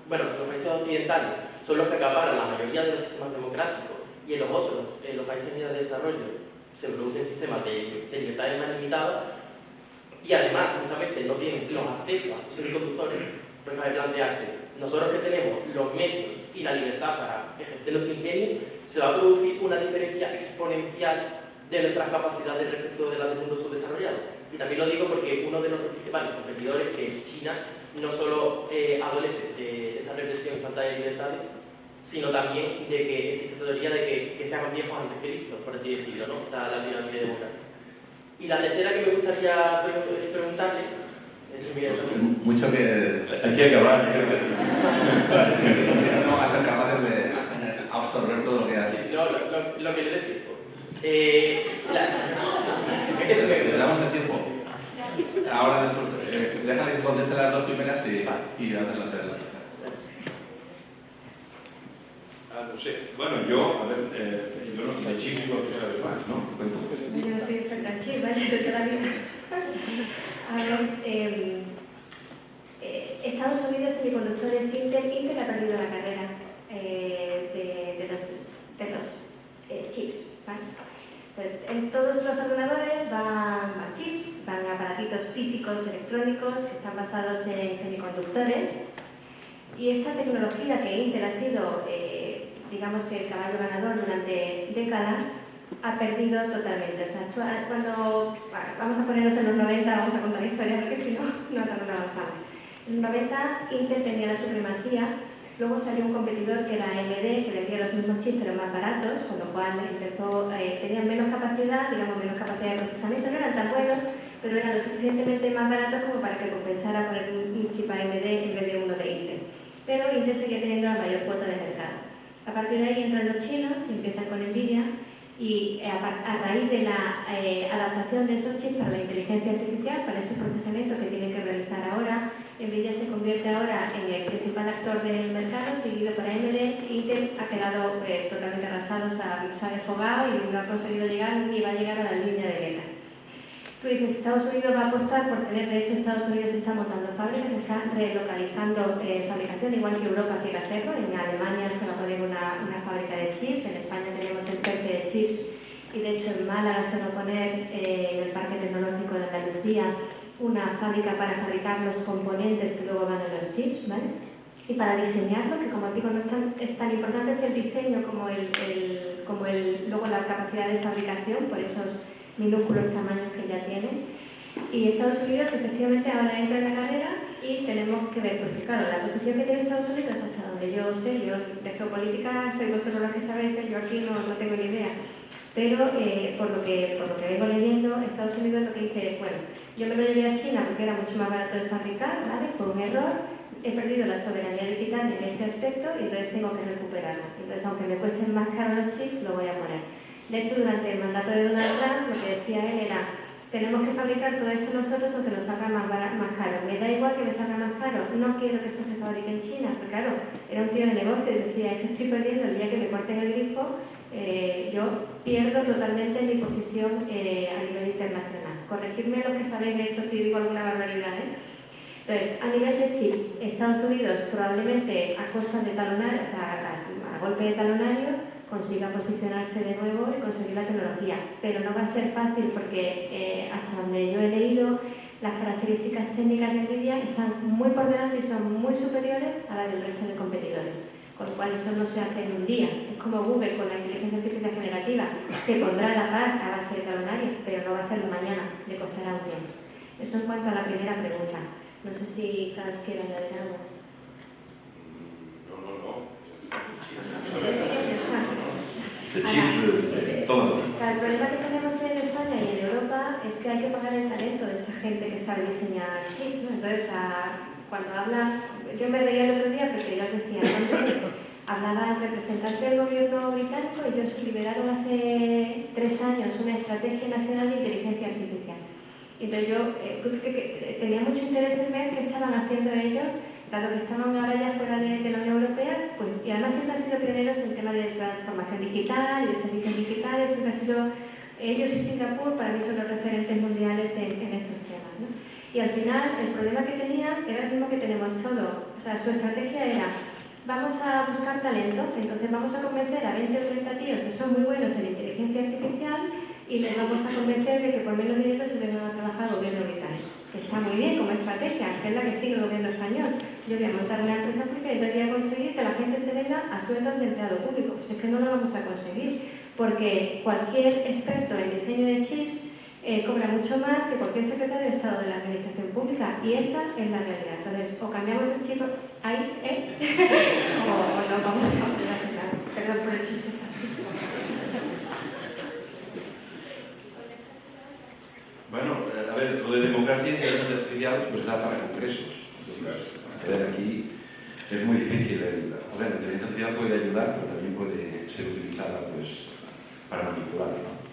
bueno, los países occidentales son los que acaparan la mayoría de los sistemas democráticos y en los otros, en los países en vías de desarrollo, se producen sistemas de libertades más limitadas y además muchas veces no tienen los accesos a estos semiconductores, pues cabe plantearse, nosotros que tenemos los medios y la libertad para ejercer nuestro ingenio, se va a producir una diferencia exponencial de nuestras capacidades respecto de las del mundo subdesarrollado. Y también lo digo porque uno de nuestros principales competidores, que es China, no solo adolece de esta represión y falta de libertades, sino también de que existe teoría de que se hagan viejos antes que listos, por así decirlo, ¿no? La pirámide demográfica. Y la tercera que me gustaría preguntarle mucho que Hay que acabar. no vamos a ser capaces de absorber todo lo que hace. Sí, no, lo que le explico. Es que Le damos el tiempo. Ahora, déjale que conteste las dos primeras y hacer la tercera. No sé. Bueno, yo, a ver, yo no soy chip y vos sabes más, ¿no? Yo soy experta en chip, de toda la vida. A ver, Estados Unidos semiconductores Intel ha perdido la carrera de los chips, ¿vale? Entonces, en todos los ordenadores van chips, van aparatitos físicos electrónicos que están basados en semiconductores, y esta tecnología que Intel ha sido, digamos que el caballo ganador durante décadas, ha perdido totalmente. O sea, cuando vamos a ponernos en los 90, vamos a contar la historia porque si no, no avanzamos. En los 90 Intel tenía la supremacía, luego salió un competidor que era AMD, que vendía los mismos chips pero más baratos, con lo cual tenían menos capacidad, digamos menos capacidad de procesamiento, no eran tan buenos, pero eran lo suficientemente más baratos como para que compensara poner un chip AMD en vez de uno de Intel. Pero Intel seguía teniendo la mayor cuota de mercado. A partir de ahí entran los chinos y empiezan con Nvidia, y a raíz de la adaptación de esos chips para la inteligencia artificial, para ese procesamiento que tienen que realizar ahora, Nvidia se convierte ahora en el principal actor del mercado, seguido por AMD. Intel ha quedado totalmente arrasado, se ha desfogado y no ha conseguido llegar ni va a llegar a la línea de meta. Tú dices, Estados Unidos va a apostar por tener, de hecho Estados Unidos está montando fábricas, está relocalizando fabricación, igual que Europa quiere hacerlo. En Alemania se va a poner una fábrica de chips, en España tenemos el PERTE de chips, y de hecho en Málaga se va a poner en el Parque Tecnológico de Andalucía una fábrica para fabricar los componentes que luego van en los chips, ¿vale? Y para diseñarlo, que como digo no es tan importante es el diseño como luego la capacidad de fabricación por esos minúsculos tamaños que ya tienen. Y Estados Unidos efectivamente ahora entra en la carrera y tenemos que ver, porque claro, la posición que tiene Estados Unidos hasta donde yo sé, yo de geopolítica soy vosotros los que sabéis, yo aquí no tengo ni idea, pero por lo que vengo leyendo, Estados Unidos lo que dice es, bueno, yo me lo llevé a China porque era mucho más barato de fabricar, ¿vale? Fue un error, he perdido la soberanía digital en este aspecto y entonces tengo que recuperarla. Entonces, aunque me cuesten más caro los chips, lo voy a poner. De hecho, durante el mandato de Donald Trump, lo que decía él era, tenemos que fabricar todo esto nosotros aunque nos salga más caro. Me da igual que me salga más caro, no quiero que esto se fabrique en China, porque claro, era un tío de negocio y decía, es que estoy perdiendo el día que me corten el grifo, yo pierdo totalmente mi posición a nivel internacional. Corregidme lo que sabéis, de hecho, si digo alguna barbaridad, ¿eh? Entonces, a nivel de chips, Estados Unidos probablemente a costa de talonario, o sea, a golpe de talonario, consiga posicionarse de nuevo y conseguir la tecnología. Pero no va a ser fácil porque hasta donde yo he leído, las características técnicas de Nvidia están muy por delante y son muy superiores a las del resto de competidores. Con lo cual eso no se hace en un día. Es como Google con la inteligencia artificial generativa. Se pondrá a la par a base de talonarios, pero no va a hacerlo mañana, le costará un tiempo. Eso en cuanto a la primera pregunta. No sé si Carlos quiere añadir algo. El problema que tenemos en España y en Europa es que hay que pagar el talento de esta gente que sabe diseñar chips, ¿no? Entonces, cuando hablan, yo me reía el otro día porque ellos decían, antes hablaba el representante del gobierno británico, ellos liberaron hace 3 años una estrategia nacional de inteligencia artificial. Entonces yo tenía mucho interés en ver qué estaban haciendo ellos, dado que estaban ahora ya fuera de la Unión Europea, pues, y además siempre han sido pioneros en temas de transformación digital y de servicios digitales, siempre han sido ellos y Singapur, para mí son los referentes mundiales en estos temas, ¿no? Y al final el problema que tenía era el mismo que tenemos todos. O sea, su estrategia era, vamos a buscar talento, entonces vamos a convencer a 20 o 30 tíos que son muy buenos en inteligencia artificial y les vamos a convencer de que por menos dinero se vengan a trabajar al gobierno británico. Que está muy bien como estrategia, que es la que sigue el gobierno español. Yo voy a montar una empresa pública y voy a conseguir que la gente se venga a sueldos de empleado público. Pues es que no lo vamos a conseguir, porque cualquier experto en diseño de chips cobra mucho más que cualquier secretario de Estado de la Administración Pública, y esa es la realidad. Entonces, o cambiamos el chip ahí, o no vamos a poder hacer nada. Perdón por el chiste. Bueno, a ver, lo de democracia y inteligencia artificial pues da para congresos. Entonces, para aquí es muy difícil. A ver, la inteligencia artificial puede ayudar, pero también puede ser utilizada pues, para manipular, ¿no?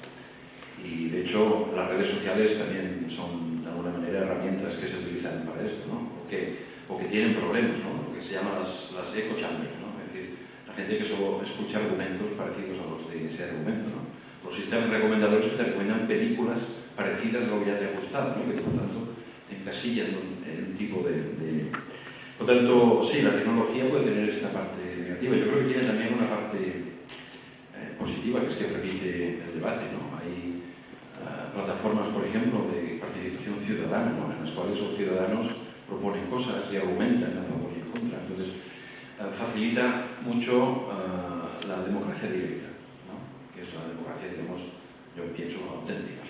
Y de hecho, las redes sociales también son de alguna manera herramientas que se utilizan para esto, ¿no? O que tienen problemas, ¿no? Lo que se llama las echo chambers, ¿no? Es decir, la gente que solo escucha argumentos parecidos a los de ese argumento, ¿no? Los sistemas recomendadores te recomiendan películas parecidas a lo que ya te ha gustado, ¿no? Que por tanto te encasillan en un tipo de... Por tanto, sí, la tecnología puede tener esta parte negativa. Yo creo que tiene también una parte positiva, que es que permite el debate, ¿no? Hay plataformas, por ejemplo, de participación ciudadana, ¿no? En las cuales los ciudadanos proponen cosas y argumentan a favor y en contra. Entonces, facilita mucho la democracia directa, ¿no? Que es la democracia, digamos, yo pienso, auténtica.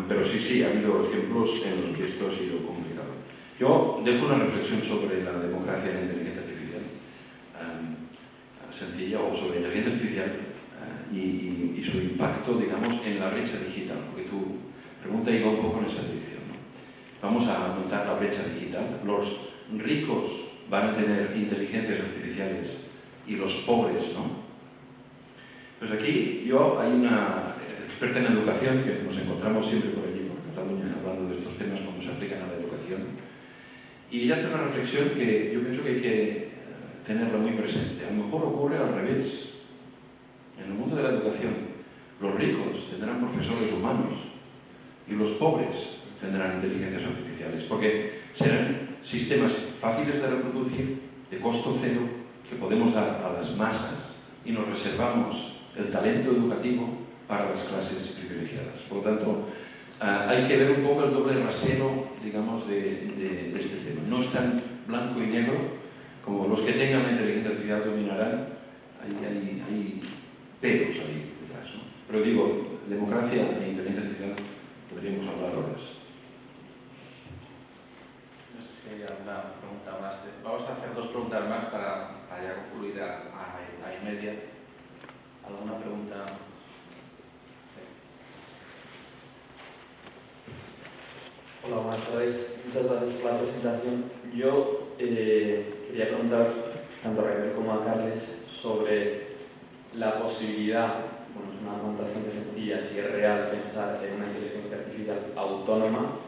Pero sí, ha habido ejemplos en los que esto ha sido complicado. Yo dejo una reflexión sobre la democracia en la inteligencia artificial, sencilla, o sobre la inteligencia artificial y su impacto, digamos, en la brecha digital, porque tu pregunta iba un poco en esa dirección, ¿no? Vamos a notar la brecha digital. Los ricos van a tener inteligencias artificiales y los pobres no. Pues aquí hay una experta en educación que nos encontramos siempre por allí, por Cataluña, hablando de estos temas cuando se aplican a la educación. Y ella hace una reflexión que yo pienso que hay que tenerla muy presente. A lo mejor ocurre al revés. En el mundo de la educación, los ricos tendrán profesores humanos y los pobres tendrán inteligencias artificiales, porque serán sistemas fáciles de reproducir, de costo cero, que podemos dar a las masas y nos reservamos el talento educativo para las clases privilegiadas. Por lo tanto, hay que ver un poco el doble rasero, digamos, de este tema. No es tan blanco y negro como los que tengan la inteligencia artificial dominarán. Hay peros ahí detrás, ¿no? Pero digo, democracia e inteligencia artificial podríamos hablar horas. No sé si hay alguna pregunta más. Vamos a hacer 2 preguntas más para ya concluir a y media. ¿Alguna pregunta? Sí. Hola, buenas tardes. Muchas gracias por la presentación. Yo quería preguntar tanto a Raquel como a Carles sobre la posibilidad, bueno, es una pregunta bastante sencilla, si es real pensar en una inteligencia artificial autónoma,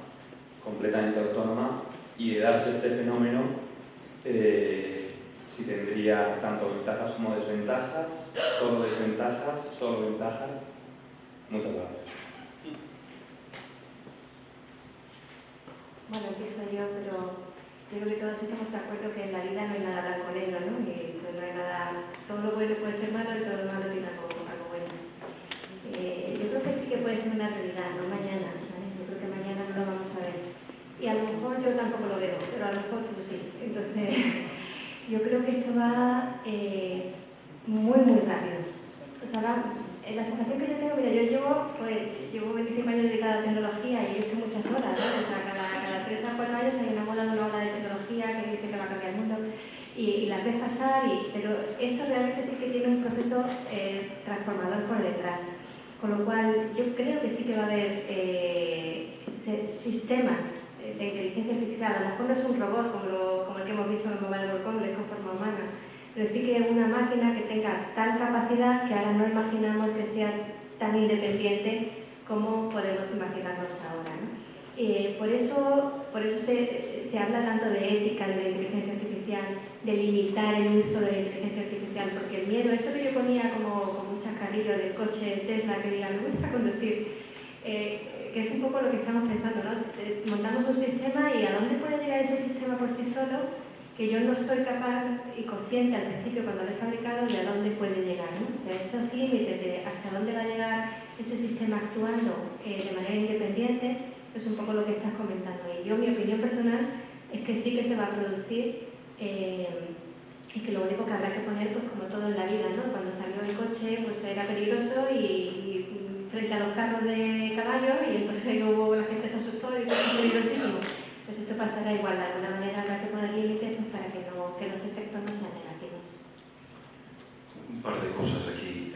completamente autónoma, y de darse este fenómeno, si tendría tanto ventajas como desventajas, solo desventajas, solo ventajas. Muchas gracias. Bueno, empiezo yo, pero yo creo que todos estamos de acuerdo que en la vida no hay nada blanco o negro, ¿no? Y pues no hay nada, todo lo bueno puede ser malo y todo lo malo tiene algo bueno. Yo creo que sí que puede ser una realidad, no mañana, ¿vale? Yo creo que mañana no lo vamos a ver. Y a lo mejor yo tampoco lo veo, pero a lo mejor tú sí. Entonces, yo creo que esto va muy rápido. O sea, la sensación que yo tengo, mira, yo llevo 25 años dedicada a la tecnología y he visto muchas horas, ¿no? O sea, cada 3 a 4 años hay una ola de tecnología que dice que va a cambiar el mundo y las ves pasar, pero esto realmente sí que tiene un proceso transformador por detrás. Con lo cual, yo creo que sí que va a haber sistemas de inteligencia artificial. A lo mejor no es un robot como el que hemos visto en el Mobile World Congress con forma humana, pero sí que una máquina que tenga tal capacidad que ahora no imaginamos que sea tan independiente como podemos imaginarnos ahora, ¿no? Por eso se habla tanto de ética de la inteligencia artificial, de limitar el uso de la inteligencia artificial, porque el miedo, eso que yo ponía como un chascarrillo del coche Tesla que diga, me gusta conducir, que es un poco lo que estamos pensando, ¿no? Montamos un sistema y ¿a dónde puede llegar ese sistema por sí solo? Que yo no soy capaz y consciente al principio cuando lo he fabricado de a dónde puede llegar, ¿no? De esos límites, de hasta dónde va a llegar ese sistema actuando de manera independiente, es un poco lo que estás comentando. Y yo, mi opinión personal es que sí que se va a producir y que lo único que habrá que poner, pues como todo en la vida, ¿no? Cuando salió el coche, pues era peligroso y frente a los carros de caballo, y entonces la gente se asustó y dijo, es peligrosísimo. Pues esto pasará igual, de alguna manera habrá que poner límites pues, para que los efectos no sean negativos. Un par de cosas aquí.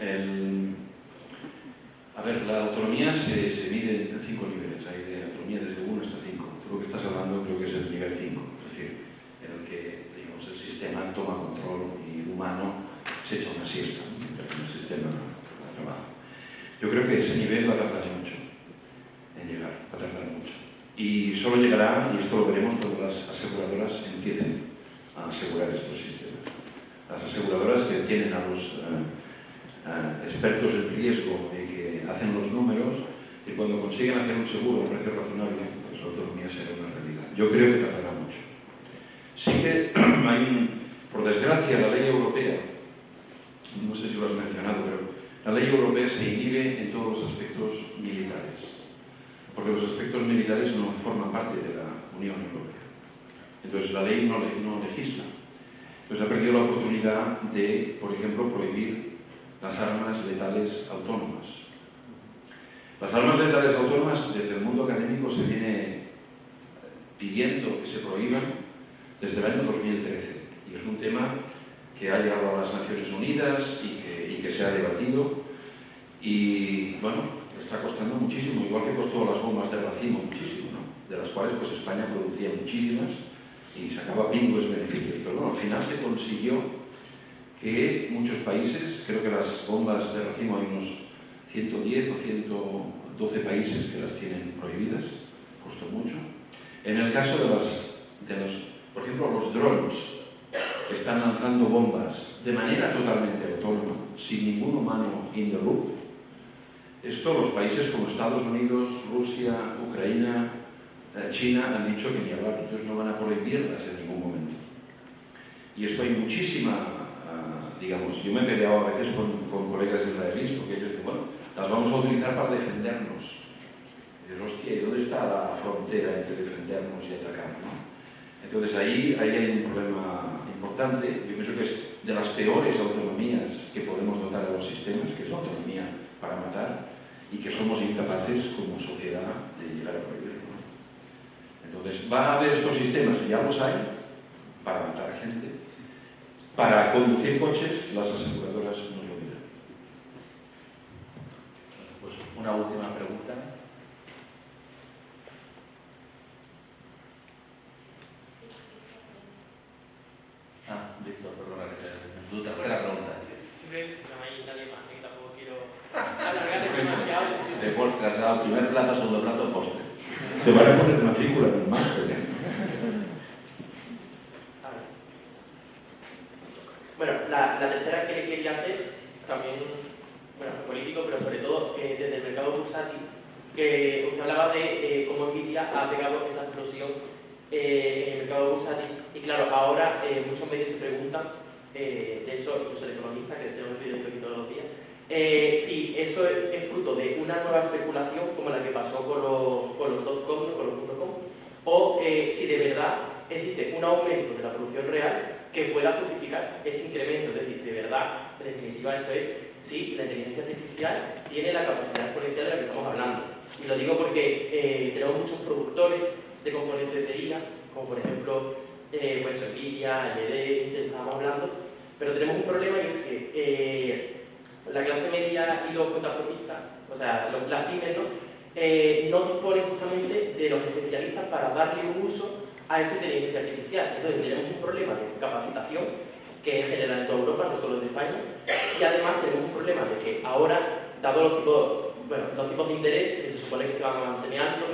A ver, la autonomía se mide en 5 niveles. Hay de autonomía desde 1 hasta 5. Tú lo que estás hablando creo que es el nivel 5, es decir, en el que digamos, el sistema toma control y el humano se echa una siesta mientras el sistema trabaja. Yo creo que ese nivel va a tardar mucho en llegar, va a tardar mucho. Y solo llegará, y esto lo veremos cuando las aseguradoras empiecen a asegurar estos sistemas. Las aseguradoras que tienen a los expertos en riesgo y que hacen los números, y cuando consiguen hacer un seguro a un precio razonable, pues la autonomía será una realidad. Yo creo que tardará mucho. Sí que hay por desgracia, la ley europea, no sé si lo has mencionado, pero la ley europea se inhibe en todos los aspectos militares, porque los aspectos militares no forman parte de la Unión Europea. Entonces la ley no legisla. Entonces ha perdido la oportunidad de, por ejemplo, prohibir las armas letales autónomas. Las armas letales autónomas, desde el mundo académico, se viene pidiendo que se prohíban desde el año 2013. Y es un tema que ha llegado a las Naciones Unidas y que se ha debatido. Y, bueno, está costando muchísimo, igual que costó las bombas de racimo muchísimo, ¿no? De las cuales pues España producía muchísimas y sacaba pingües beneficios. Pero bueno, al final se consiguió que muchos países, creo que las bombas de racimo hay unos 110 o 112 países que las tienen prohibidas, costó mucho. En el caso de los, por ejemplo, los drones, que están lanzando bombas de manera totalmente autónoma, sin ningún humano in the loop, esto los países como Estados Unidos, Rusia, Ucrania, China han dicho que ni hablar, que ellos no van a prohibirlas en ningún momento. Y esto hay muchísima, digamos, yo me he peleado a veces con colegas israelíes porque ellos dicen, bueno, las vamos a utilizar para defendernos. Y dices, hostia, ¿y dónde está la frontera entre defendernos y atacar, ¿no? Entonces ahí hay un problema importante. Yo pienso que es de las peores autonomías que podemos dotar a los sistemas, que es la autonomía para matar, y que somos incapaces como sociedad de llegar a prohibirlo. Entonces va a haber estos sistemas, ya los hay, para matar a gente. Para conducir coches, las aseguradoras nos lo dirán. Pues una última pregunta. Víctor, perdona que tu tercera pregunta. Simplemente si no hay nadie más, que tampoco quiero alargarte demasiado. De postre, has dado primer plato, segundo plato, postre. Te van a poner matrícula en el máster, ¿eh? Bueno, la tercera que quería hacer, también, bueno, fue político, pero sobre todo desde el mercado bursátil, que usted hablaba de cómo Nvidia ha pegado esa explosión en el mercado bursátil. Y claro, ahora muchos medios se preguntan, de hecho, incluso el economista, que tenemos vídeos aquí todos los días, si eso es fruto de una nueva especulación como la que pasó con los .com, con los .com, o si de verdad existe un aumento de la producción real que pueda justificar ese incremento, es decir, si de verdad, en definitiva, esto es si la inteligencia artificial tiene la capacidad exponencial de la que estamos hablando. Y lo digo porque tenemos muchos productores de componentes de IA, como por ejemplo pues Nvidia, AMD, estábamos hablando, pero tenemos un problema y es que la clase media y los cuentapropistas, o sea, las pymes, no disponen justamente de los especialistas para darle un uso a esa inteligencia artificial. Entonces tenemos un problema de capacitación que es general en toda Europa, no solo en España, y además tenemos un problema de que ahora, dado los tipos de interés que se supone que se van a mantener altos,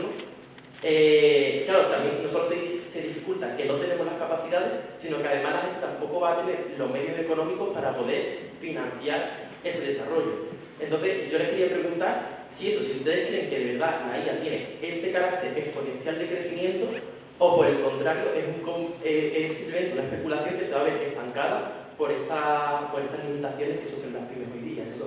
claro, también no solo se dificulta que no tenemos las capacidades, sino que además la gente tampoco va a tener los medios económicos para poder financiar ese desarrollo. Entonces, yo les quería preguntar si ustedes creen que de verdad la IA tiene este carácter exponencial de crecimiento o por el contrario es simplemente una especulación que se va a ver estancada por estas limitaciones que sufren las pymes hoy día, ¿no?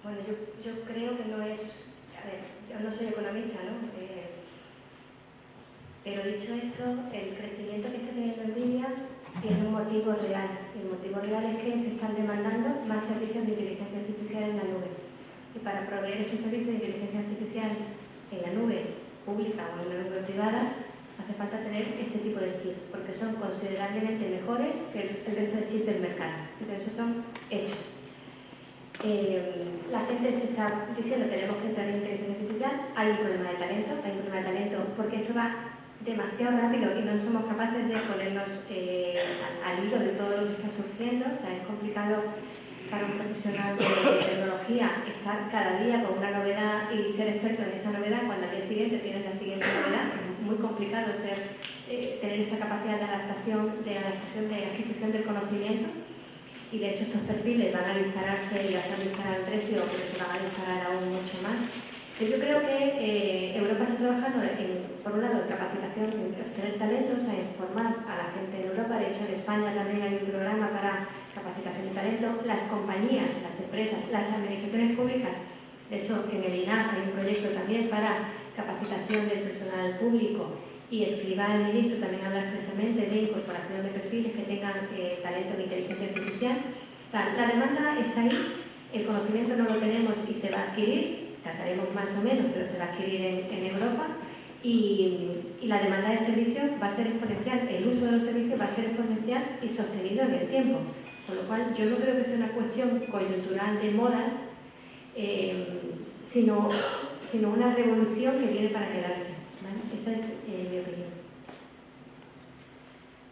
Bueno, yo creo que no es... A ver, yo no soy economista, ¿no? Pero dicho esto, el crecimiento que está teniendo Nvidia tiene un motivo real. El motivo real es que se están demandando más servicios de inteligencia artificial en la nube. Y para proveer estos servicios de inteligencia artificial en la nube pública o en la nube privada, hace falta tener este tipo de chips, porque son considerablemente mejores que el resto de chips del mercado. Entonces, esos son hechos. La gente se está diciendo que tenemos que entrar en inteligencia artificial. Hay un problema de talento, porque esto va demasiado rápido y no somos capaces de ponernos al hilo de todo lo que está surgiendo. O sea, es complicado para un profesional de tecnología estar cada día con una novedad y ser experto en esa novedad cuando al día siguiente tienes la siguiente novedad. Es muy complicado tener esa capacidad de adaptación, de adquisición del conocimiento. Y de hecho estos perfiles van a dispararse y ya se han disparado el precio, pero se van a disparar aún mucho más. Yo creo que Europa está trabajando por un lado en capacitación, en obtener talentos, en formar a la gente en Europa. De hecho, en España también hay un programa para capacitación y talento. Las compañías, las empresas, las administraciones públicas, de hecho en el INAF hay un proyecto también para capacitación del personal público, y Escrivá, el ministro, también habla expresamente de incorporación de perfiles que tengan talento en inteligencia artificial. O sea, la demanda está ahí, el conocimiento no lo tenemos y se va a adquirir, tardaremos más o menos, pero se va a adquirir en Europa, y la demanda de servicios va a ser exponencial, el uso de los servicios va a ser exponencial y sostenido en el tiempo. Con lo cual, yo no creo que sea una cuestión coyuntural de modas, sino una revolución que viene para quedarse. Esa es mi opinión.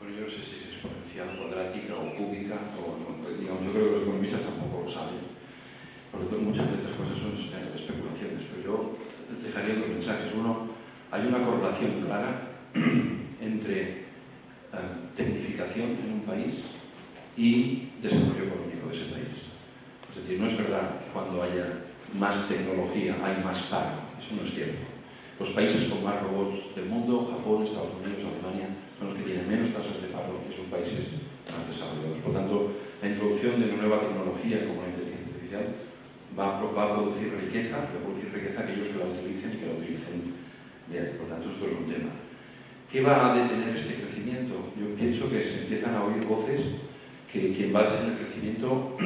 Bueno, yo no sé si es exponencial, cuadrática o cúbica, digamos, yo creo que los economistas tampoco lo saben, porque muchas de estas cosas son especulaciones, pero yo dejaría dos mensajes. Uno, hay una correlación clara entre tecnificación en un país y desarrollo económico de ese país. Es decir, no es verdad que cuando haya más tecnología hay más paro, eso no es cierto. Los países con más robots del mundo, Japón, Estados Unidos, Alemania, son los que tienen menos tasas de paro y son países más desarrollados. Por tanto, la introducción de una nueva tecnología como la inteligencia artificial va a producir riqueza, aquellos que la utilicen y que la utilicen bien. Por tanto, esto es un tema. ¿Qué va a detener este crecimiento? Yo pienso que se empiezan a oír voces que quien va a detener el crecimiento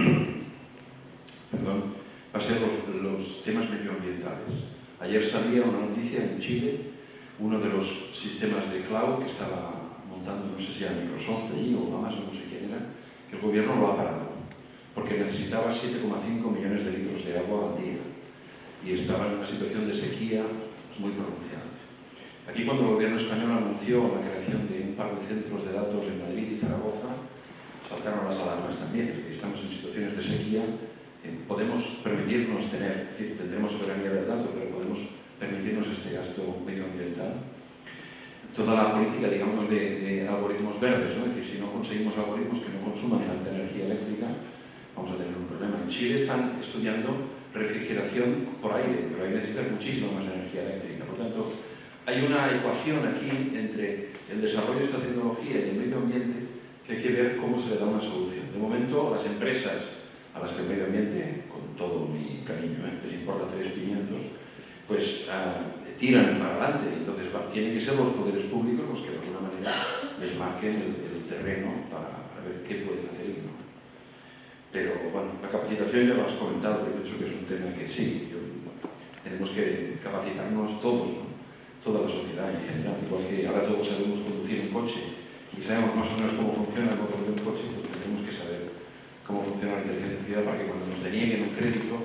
va a ser los temas medioambientales. Ayer salía una noticia en Chile, uno de los sistemas de cloud que estaba montando, no sé si era Microsoft allí o Amazon, no sé quién era, que el gobierno lo ha parado, porque necesitaba 7,5 millones de litros de agua al día y estaba en una situación de sequía muy pronunciada. Aquí, cuando el gobierno español anunció la creación de un par de centros de datos en Madrid y Zaragoza, saltaron las alarmas también. Es decir, estamos en situaciones de sequía. Podemos permitirnos tener, es decir, tendremos soberanía del dato, pero podemos permitirnos este gasto medioambiental. Toda la política, digamos, de algoritmos verdes, ¿no? Es decir, si no conseguimos algoritmos que no consuman tanta energía eléctrica, vamos a tener un problema. En Chile están estudiando refrigeración por aire, pero ahí necesitas muchísima más energía eléctrica. Por tanto, hay una ecuación aquí entre el desarrollo de esta tecnología y el medio ambiente que hay que ver cómo se le da una solución. De momento, las empresas a las que el medio ambiente, con todo mi cariño, les importa 3 pimientos, pues tiran para adelante. Entonces tienen que ser los poderes públicos los que de alguna manera les marquen el terreno para ver qué pueden hacer y qué no. Pero bueno, la capacitación ya lo has comentado, yo pienso que es un tema que sí, tenemos que capacitarnos todos, ¿no? Toda la sociedad en general, igual que ahora todos sabemos conducir un coche y sabemos más o menos cómo funciona el motor de un coche, pues tenemos que saber cómo funciona la inteligencia artificial para que cuando nos denieguen un crédito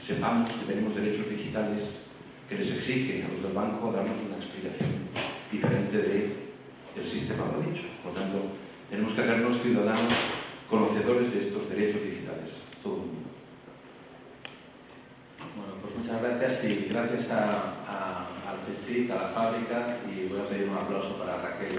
sepamos que tenemos derechos digitales que les exigen a los del banco darnos una explicación diferente del sistema lo dicho. Por tanto, tenemos que hacernos ciudadanos conocedores de estos derechos digitales, todo el mundo. Bueno, pues muchas gracias y gracias al CSIC, a la fábrica, y voy a pedir un aplauso para Raquel.